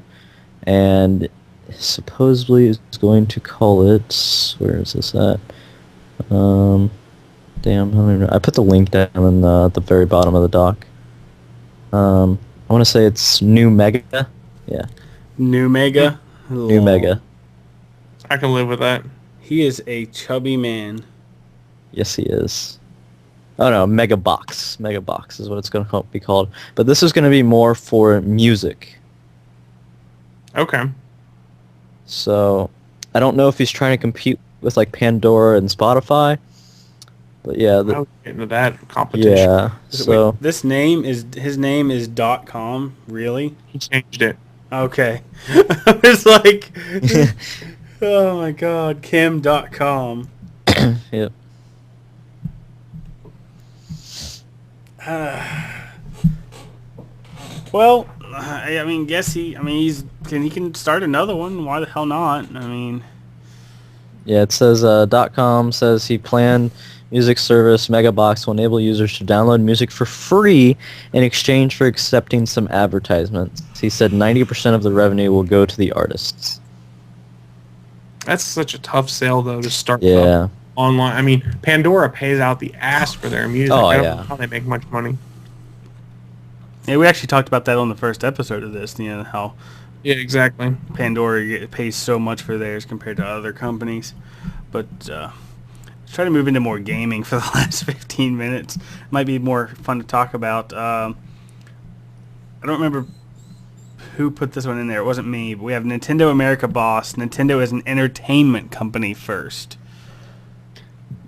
and supposedly is going to call it, where is this at? Damn, I don't even know. I put the link down in at the very bottom of the doc. I want to say it's New Mega. Yeah. New Mega? New Mega. I can live with that. He is a chubby man. Yes, he is. Oh no, Mega Box. Mega Box is what it's going to be called. But this is going to be more for music. Okay. So, I don't know if he's trying to compete with like Pandora and Spotify. But yeah, I was getting into that competition. yeah. So Wait, his name is .com, really? He changed it. Okay. I was like, oh my god, Kim.com. yep. Well, I mean, he can start another one. Why the hell not? I mean, Yeah, it says .com says he planned music service Megabox will enable users to download music for free in exchange for accepting some advertisements. He said 90% of the revenue will go to the artists. That's such a tough sale, though, to start Yeah. up online. I mean, Pandora pays out the ass for their music. Oh, I don't yeah. know how they make much money. yeah, we actually talked about that on the first episode of this. You know how Yeah, exactly. Pandora pays so much for theirs compared to other companies. But let's try to move into more gaming for the last 15 minutes. Might be more fun to talk about. I don't remember who put this one in there. It wasn't me, but we have Nintendo America Boss. Nintendo is an entertainment company first.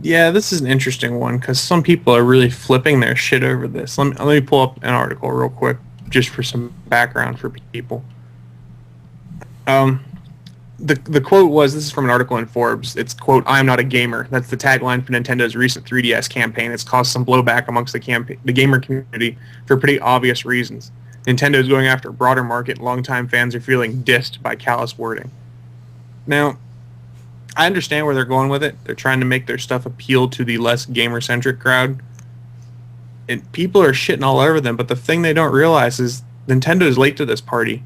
Yeah, this is an interesting one because some people are really flipping their shit over this. Let me pull up an article real quick just for some background for people. The quote was, this is from an article in Forbes. It's, quote, "I am not a gamer." That's the tagline for Nintendo's recent 3DS campaign. It's caused some blowback amongst the gamer community for pretty obvious reasons. Nintendo is going after a broader market. Longtime fans are feeling dissed by callous wording. Now, I understand where they're going with it. They're trying to make their stuff appeal to the less gamer-centric crowd. And people are shitting all over them, but the thing they don't realize is Nintendo is late to this party.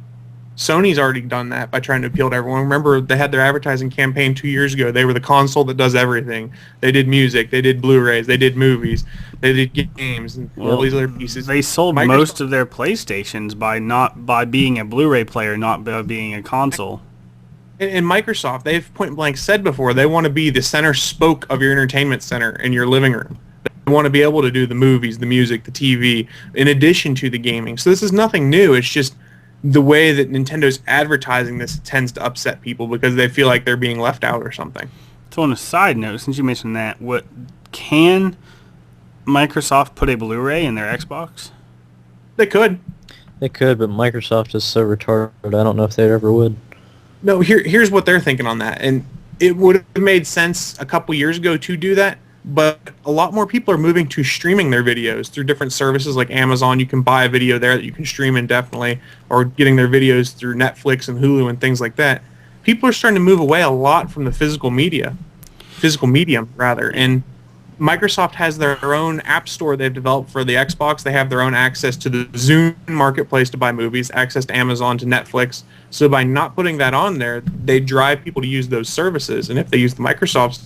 Sony's already done that by trying to appeal to everyone. Remember, they had their advertising campaign 2 years ago. They were the console that does everything. They did music, they did Blu-rays, they did movies, they did games, and all these other pieces. They sold most of their PlayStations by being a Blu-ray player, not by being a console. And Microsoft, they've point blank said before, they want to be the center spoke of your entertainment center in your living room. They want to be able to do the movies, the music, the TV, in addition to the gaming. So this is nothing new. It's just the way that Nintendo's advertising this tends to upset people because they feel like they're being left out or something. So on a side note, since you mentioned that, can Microsoft put a Blu-ray in their Xbox? They could. They could, but Microsoft is so retarded, I don't know if they ever would. No, here's what they're thinking on that. And it would have made sense a couple years ago to do that, but a lot more people are moving to streaming their videos through different services like Amazon. You can buy a video there that you can stream indefinitely, or getting their videos through Netflix and Hulu and things like that. People are starting to move away a lot from the physical medium, and Microsoft has their own app store they've developed for the Xbox. They have their own access to the Zune marketplace to buy movies, access to Amazon, to Netflix. So by not putting that on there, they drive people to use those services. And if they use the Microsoft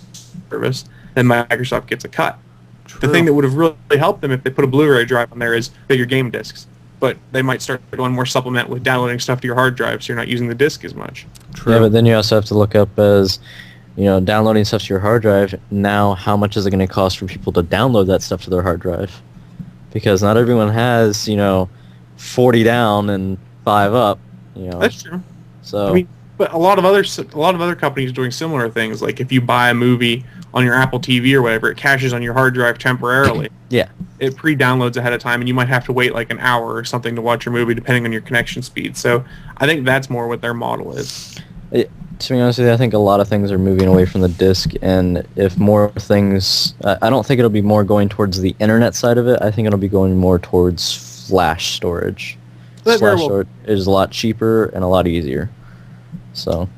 service, then Microsoft gets a cut. True. The thing that would have really helped them if they put a Blu-ray drive on there is bigger game discs. But they might start going more supplement with downloading stuff to your hard drive so you're not using the disc as much. True. Yeah, but then you also have to look up as, downloading stuff to your hard drive. Now, how much is it going to cost for people to download that stuff to their hard drive? Because not everyone has, 40 down and 5 up. That's true. So, I mean, but a lot of other companies are doing similar things. Like if you buy a movie on your Apple TV or whatever, it caches on your hard drive temporarily. Yeah. It pre-downloads ahead of time, and you might have to wait like an hour or something to watch your movie, depending on your connection speed. So I think that's more what their model is. To be honest with you, I think a lot of things are moving away from the disc, and if more things, I don't think it'll be more going towards the internet side of it. I think it'll be going more towards flash storage. Flash storage is a lot cheaper and a lot easier. So,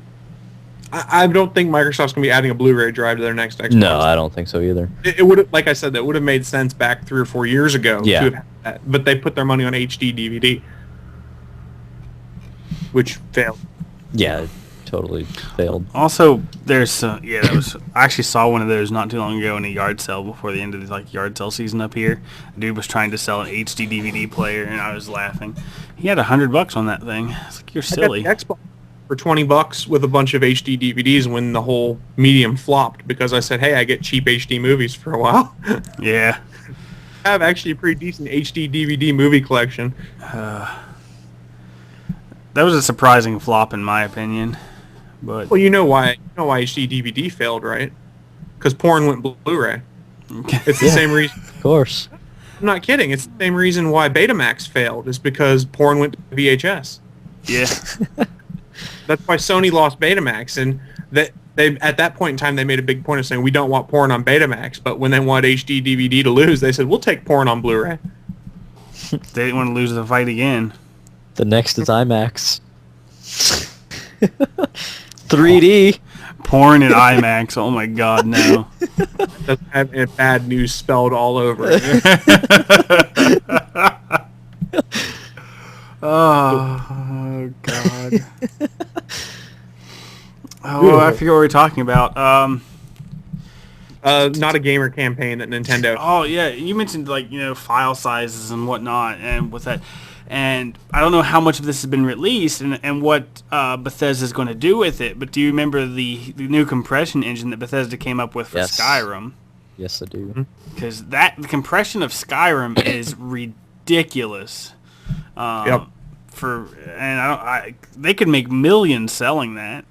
I don't think Microsoft's going to be adding a Blu-ray drive to their next Xbox. No, I don't think so either. It would have, like I said, that would have made sense back 3 or 4 years ago. Yeah. To have had that, but they put their money on HD DVD, which failed. Yeah, it totally failed. Also, there's I actually saw one of those not too long ago in a yard sale before the end of the yard sale season up here. A dude was trying to sell an HD DVD player, and I was laughing. He had $100 on that thing. It's like, you're silly. I got the Xbox for $20 with a bunch of HD DVDs when the whole medium flopped because I said, hey, I get cheap HD movies for a while. Yeah. I have actually a pretty decent HD DVD movie collection. That was a surprising flop in my opinion. But Well, you know why HD DVD failed, right? Because porn went Blu-ray. It's the same reason. Of course. I'm not kidding. It's the same reason why Betamax failed, is because porn went to VHS. yeah. That's why Sony lost Betamax, and that they at that point in time they made a big point of saying we don't want porn on Betamax, but when they want HD DVD to lose, they said we'll take porn on Blu-ray. They didn't want to lose the fight again. The next is IMAX. 3D. Porn at IMAX. Oh my God, no. Doesn't have bad news spelled all over it. Oh God. Oh, I forget what we were talking about. Not a gamer campaign at Nintendo. Oh yeah, you mentioned file sizes and whatnot, and with that, and I don't know how much of this has been released and what Bethesda is going to do with it. But do you remember the new compression engine that Bethesda came up with for Yes. Skyrim? Yes, I do. Because the compression of Skyrim is ridiculous. Yep. They could make millions selling that.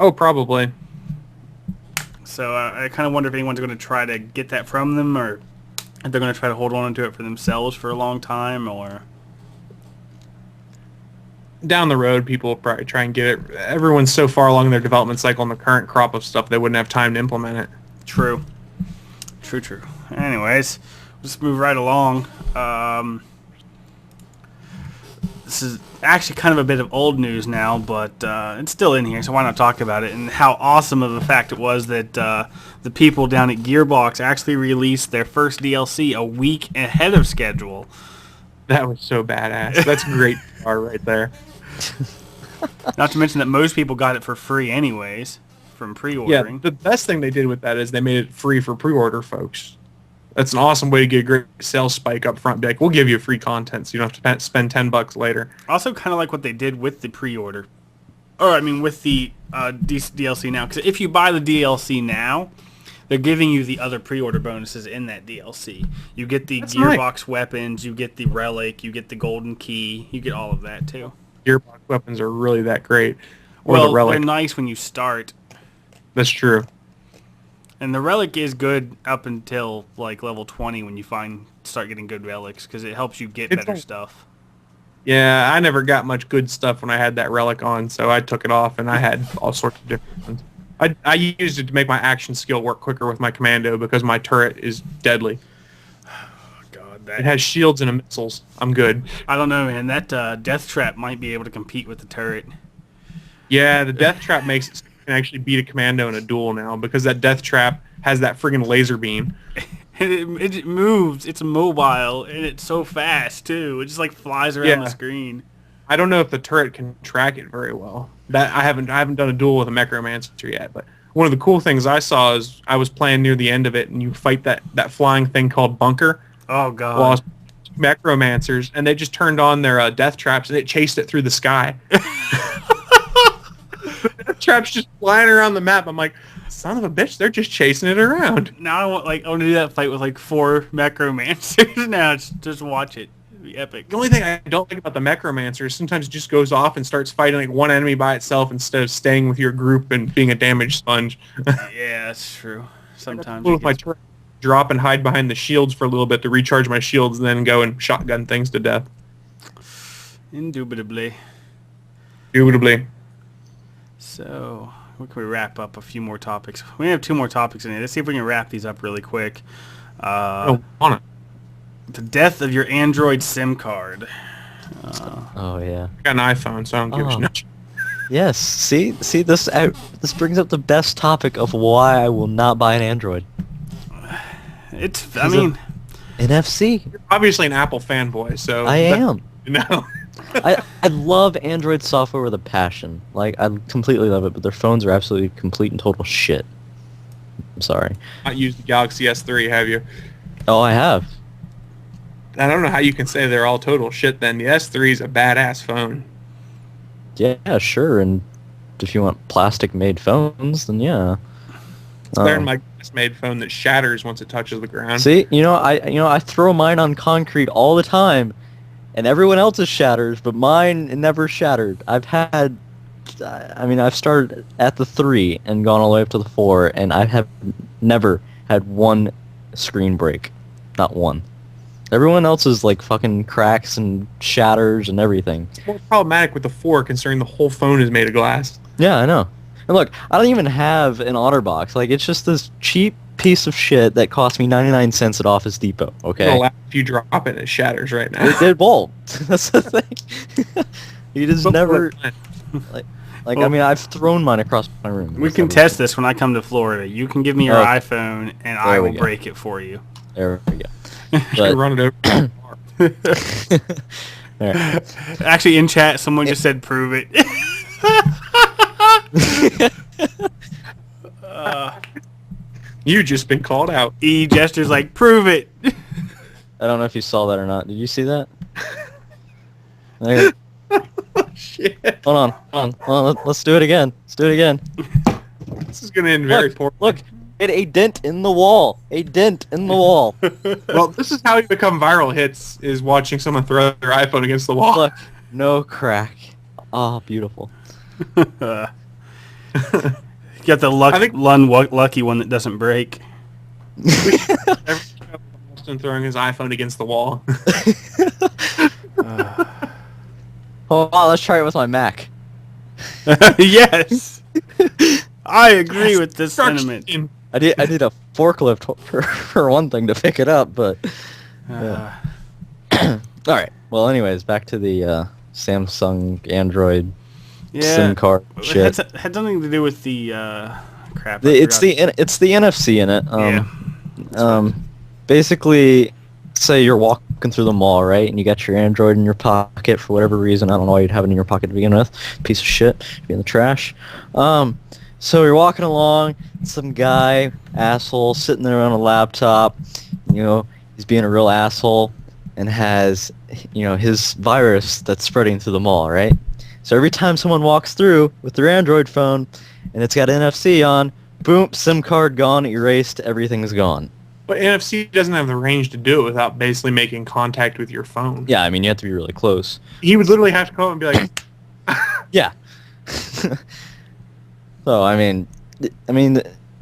Oh, probably. So I kind of wonder if anyone's going to try to get that from them, or if they're going to try to hold on to it for themselves for a long time, or Down the road, people will probably try and get it. Everyone's so far along in their development cycle in the current crop of stuff, they wouldn't have time to implement it. True. Anyways, let's move right along. This is actually kind of a bit of old news now, but it's still in here, so why not talk about it? And how awesome of a fact it was that the people down at Gearbox actually released their first DLC a week ahead of schedule. That was so badass. That's great PR right there. Not to mention that most people got it for free anyways from Yeah, pre-ordering. the best thing they did with that is they made it free for pre-order folks. That's an awesome way to get a great sales spike up front. Be like, we'll give you free content so you don't have to spend $10 later. Also kind of like what they did with the pre-order. Or, I mean, with the DLC now. Because if you buy the DLC now, they're giving you the other pre-order bonuses in that DLC. You get the That's Gearbox nice. weapons, you get the relic, you get the golden key, you get all of that too. Gearbox weapons are really that great. Or Well, the relic. they're nice when you start. That's true. And the relic is good up until like level 20 when you start getting good relics, because it helps you get It's better like- stuff. Yeah, I never got much good stuff when I had that relic on, so I took it off and I had all sorts of different ones. I used it to make my action skill work quicker with my commando because my turret is deadly. God, It has shields and missiles. I'm good. I don't know, man. That death trap might be able to compete with the turret. Yeah, the death trap makes it so you can actually beat a commando in a duel now because that death trap has that friggin' laser beam. And it moves. It's mobile, and it's so fast too. It just like flies around the Yeah. screen. I don't know if the turret can track it very well. That I haven't done a duel with a Necromancer yet, but one of the cool things I saw is I was playing near the end of it, and you fight that flying thing called Bunker. Oh god. Well, I was Necromancers, and they just turned on their death traps, and it chased it through the sky. Death traps just flying around the map. I'm like, son of a bitch, they're just chasing it around. Now I want to do that fight with like 4 Necromancers. Now just watch it. It'd be epic. The only thing I don't like about the Necromancer is sometimes it just goes off and starts fighting like one enemy by itself instead of staying with your group and being a damage sponge. Yeah, that's true. Sometimes Cool it with my gets- turret, drop and hide behind the shields for a little bit to recharge my shields and then go and shotgun things to death. indubitably. Indubitably. So, what can we wrap up? A few more topics. We have 2 more topics in here. Let's see if we can wrap these up really quick. Oh, on it. The death of your Android SIM card. Oh, yeah. I got an iPhone, so I don't give a Oh. shit. Yes. See, this brings up the best topic of why I will not buy an Android. I mean, NFC. You're obviously an Apple fanboy, so I am. No. I love Android software with a passion. Like, I completely love it, but their phones are absolutely complete and total shit. I'm sorry. Not used the Galaxy S3, have you? Oh, I have. I don't know how you can say they're all total shit then. The S3 is a badass phone. Yeah, sure. And if you want plastic-made phones, then yeah. It's better than my glass-made phone that shatters once it touches the ground. See, I throw mine on concrete all the time, and everyone else's shatters, but mine never shattered. I've started at the 3 and gone all the way up to the 4, and I have never had one screen break. Not one. Everyone else is like fucking cracks and shatters and everything. It's more problematic with the 4, considering the whole phone is made of glass. Yeah, I know. And look, I don't even have an OtterBox. Like, it's just this cheap piece of shit that cost me 99 cents at Office Depot, okay? Well, if you drop it, it shatters right now. It won't. That's the thing. You just never... I mean, I've thrown mine across my room. we can test this when I come to Florida. You can give me your iPhone, and I will break it for you. There we go. Should run it over. Right. Actually, in chat, someone just said, "Prove it." You just been called out. E gestures like, "Prove it." I don't know if you saw that or not. Did you see that? Okay. Shit. Hold on. Let's do it again. Let's do it again. This is going to end very poorly. Look, it a dent in the wall. A dent in the wall. Well, this is how you become viral hits, is watching someone throw their iPhone against the wall. Look, no crack. Oh, beautiful. You got the lucky one that doesn't break. Austin throwing his iPhone against the wall. Hold on, let's try it with my Mac. Yes. I agree with this sentiment. I did a forklift for one thing to pick it up, but yeah. All right. Well, anyways, back to the Samsung Android SIM card shit. It had something to do with the crap. It's the NFC in it. Basically, say you're walking through the mall, right, and you got your Android in your pocket for whatever reason. I don't know why you'd have it in your pocket to begin with. Piece of shit. Should be in the trash. So you're walking along, some guy, asshole, sitting there on a laptop, he's being a real asshole, and has, his virus that's spreading through the mall, right? So every time someone walks through with their Android phone, and it's got NFC on, boom, SIM card gone, erased, everything's gone. But NFC doesn't have the range to do it without basically making contact with your phone. Yeah, I mean, you have to be really close. He would literally have to come up and be like... Yeah. So, I mean,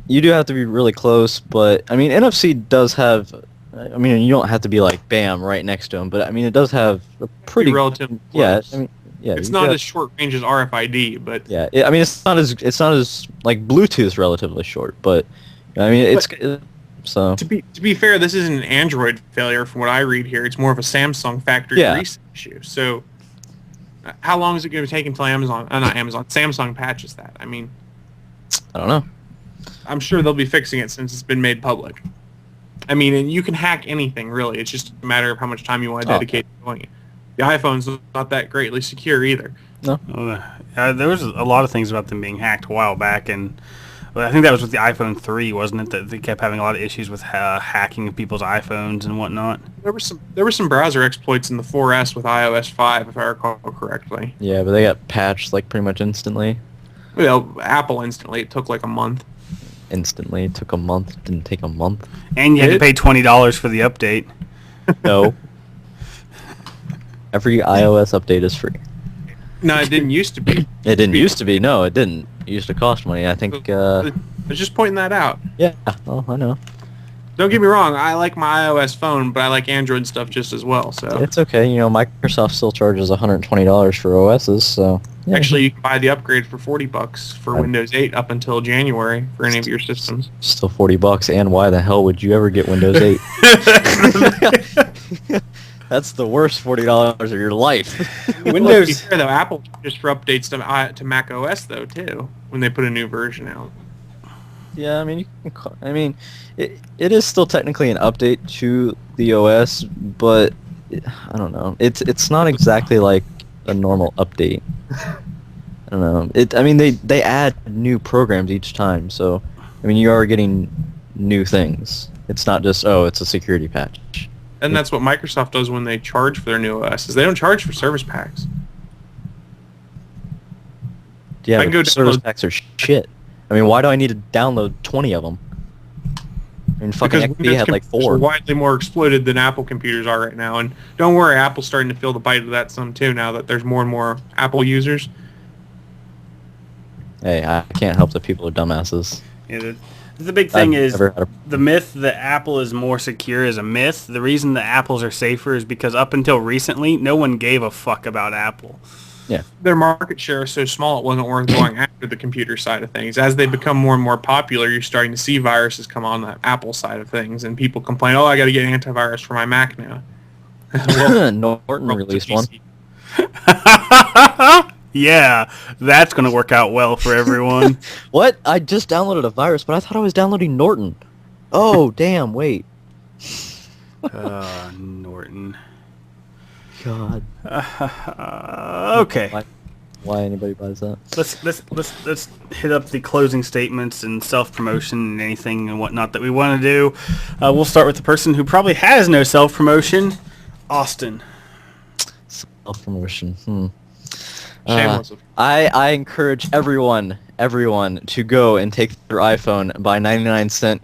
you do have to be really close, but, I mean, NFC does have, I mean, you don't have to be like, bam, right next to him, but, I mean, it does have a pretty... relative close. Yeah, it's not as short range as RFID, but... Yeah, I mean, it's not as, like, Bluetooth relatively short, but, I mean, so... To be fair, this isn't an Android failure from what I read here. It's more of a Samsung factory reset issue. So, how long is it going to take until Samsung patches that? I mean... I don't know. I'm sure they'll be fixing it since it's been made public. I mean, and you can hack anything, really. It's just a matter of how much time you want to dedicate to doing it. The iPhone's not that greatly secure either. No. There was a lot of things about them being hacked a while back, and I think that was with the iPhone 3, wasn't it? That they kept having a lot of issues with hacking people's iPhones and whatnot. There were some browser exploits in the 4S with iOS 5, if I recall correctly. Yeah, but they got patched like pretty much instantly. Well, Apple instantly. It took like a month. Instantly, it took a month. It didn't take a month. And you had to pay $20 for the update. No. Every iOS update is free. No, it didn't used to be. It didn't used to be. No, it didn't. It used to cost money. I think. I was just pointing that out. Yeah. Oh, I know. Don't get me wrong. I like my iOS phone, but I like Android stuff just as well. So it's okay. Microsoft still charges $120 for OSs. So yeah. Actually, you can buy the upgrade for $40 for Windows 8 up until January for any of your systems. Still $40. And why the hell would you ever get Windows 8? That's the worst $40 of your life. Windows. To be fair, though, Apple just for updates to Mac OS though too when they put a new version out. Yeah, I mean, it is still technically an update to the OS, but I don't know. It's not exactly like a normal update. I don't know. They add new programs each time, so I mean, you are getting new things. It's not just it's a security patch. And that's what Microsoft does when they charge for their new OS. Is they don't charge for service packs. Yeah, but service packs are shit. I mean, why do I need to download 20 of them? I mean, fucking XP had like 4. Are widely more exploited than Apple computers are right now. And don't worry, Apple's starting to feel the bite of that some too now that there's more and more Apple users. Hey, I can't help that people are dumbasses. Yeah, the big thing is the myth that Apple is more secure is a myth. The reason that Apples are safer is because up until recently, no one gave a fuck about Apple. Yeah. Their market share is so small it wasn't worth going after the computer side of things. As they become more and more popular, you're starting to see viruses come on the Apple side of things, and people complain, oh, I got to get antivirus for my Mac now. Norton released one. Yeah, that's going to work out well for everyone. What? I just downloaded a virus, but I thought I was downloading Norton. Oh, damn, wait. Norton. God. Okay. Why anybody buys that? Let's hit up the closing statements and self-promotion and anything and whatnot that we want to do. We'll start with the person who probably has no self-promotion, Austin. Self-promotion. I encourage everyone to go and take their iPhone, buy 99-cent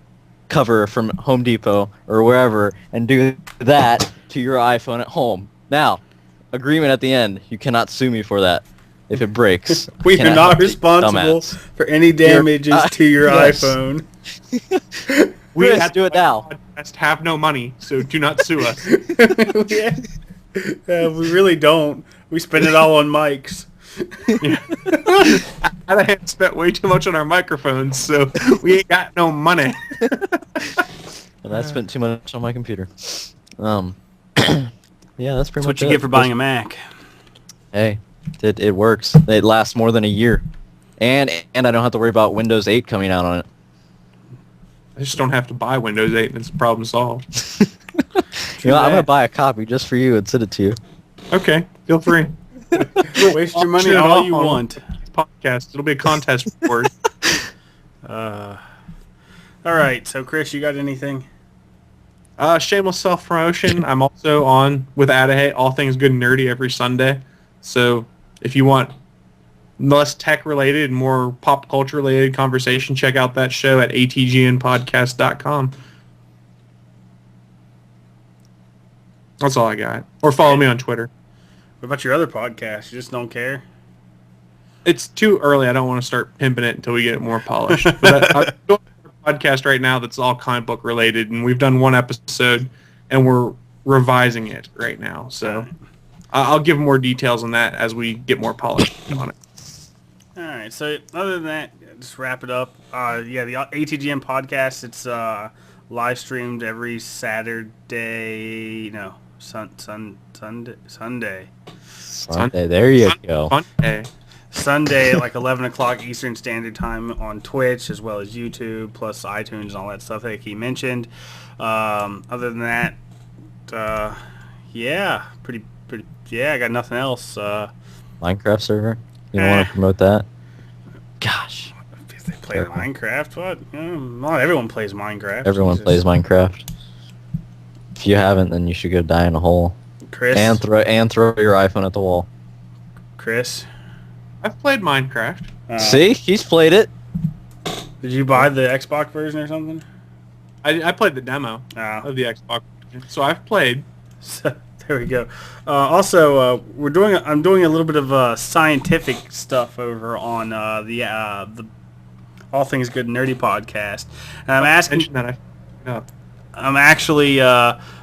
cover from Home Depot or wherever, and do that to your iPhone at home. Now, agreement at the end. You cannot sue me for that if it breaks. We are not responsible for any damages to your iPhone. We have to do it now. Have no money, so do not sue us. We really don't. We spend it all on mics. I have spent way too much on our microphones, so we ain't got no money. And I spent too much on my computer. Yeah, that's pretty much what you get for buying a Mac. Hey, it works. It lasts more than a year, and I don't have to worry about Windows 8 coming out on it. I just don't have to buy Windows 8, and it's a problem solved. I'm gonna buy a copy just for you and send it to you. Okay, feel free. Waste your money all you want. Podcast. It'll be a contest report. All right. So, Chris, you got anything? Shameless self-promotion. I'm also on with Adahay, All Things Good and Nerdy, every Sunday. So if you want less tech-related and more pop culture-related conversation, check out that show at atgnpodcast.com. That's all I got. Or follow me on Twitter. What about your other podcast? You just don't care? It's too early. I don't want to start pimping it until we get it more polished. But I'm doing a podcast right now that's all comic book related, and we've done one episode, and we're revising it right now. So I'll give more details on that as we get more polished on it. All right. So other than that, just wrap it up. The ATGM podcast, it's live streamed every Saturday. No, Sunday. Sunday. There you go. Sunday at like 11 o'clock Eastern Standard Time on Twitch, as well as YouTube, plus iTunes and all that stuff that he mentioned. Other than that, I got nothing else. Minecraft server? You don't want to promote that? Gosh. If they play Minecraft, what? Not everyone plays Minecraft. Everyone plays Minecraft. If you haven't, then you should go die in a hole. Chris? And throw your iPhone at the wall. Chris? I've played Minecraft. See? He's played it. Did you buy the Xbox version or something? I played the demo of the Xbox version, so I've played. So, there we go. Also, I'm doing a little bit of scientific stuff over on the All Things Good and Nerdy podcast. And I'm asking that I'm actually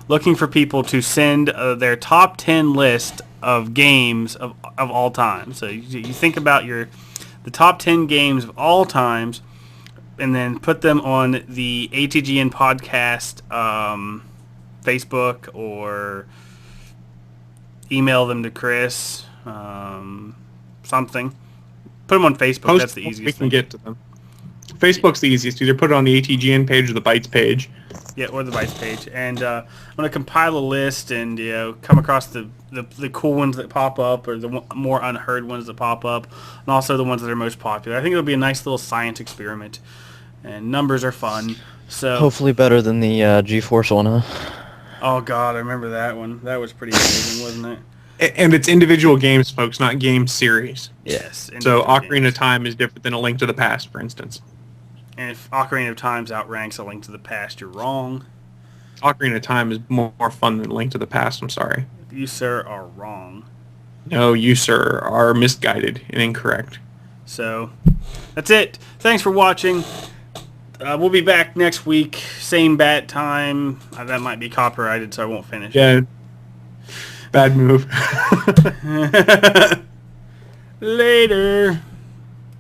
looking for people to send their top 10 list of games of all time. So you think about the top 10 games of all times, and then put them on the ATGN podcast Facebook or email them to Chris. Something. Put them on Facebook. That's the easiest we can thing. get to them. Facebook's the easiest. Either put it on the ATGN page or the Bytes page. Yeah, or the Bytes page. And I'm going to compile a list and come across the cool ones that pop up or the more unheard ones that pop up, and also the ones that are most popular. I think it'll be a nice little science experiment. And numbers are fun. So Hopefully better than the GeForce one, huh? Oh God, I remember that one. That was pretty amazing, wasn't it? And it's individual games, folks, not game series. Yes. So Ocarina games. of Time is different than A Link to the Past, for instance. And if Ocarina of Time's outranks A Link to the Past, you're wrong. Ocarina of Time is more fun than A Link to the Past, I'm sorry. You, sir, are wrong. No, you, sir, are misguided and incorrect. So, that's it. Thanks for watching. We'll be back next week. Same bat time. That might be copyrighted, so I won't finish. Yeah. Bad move. Later.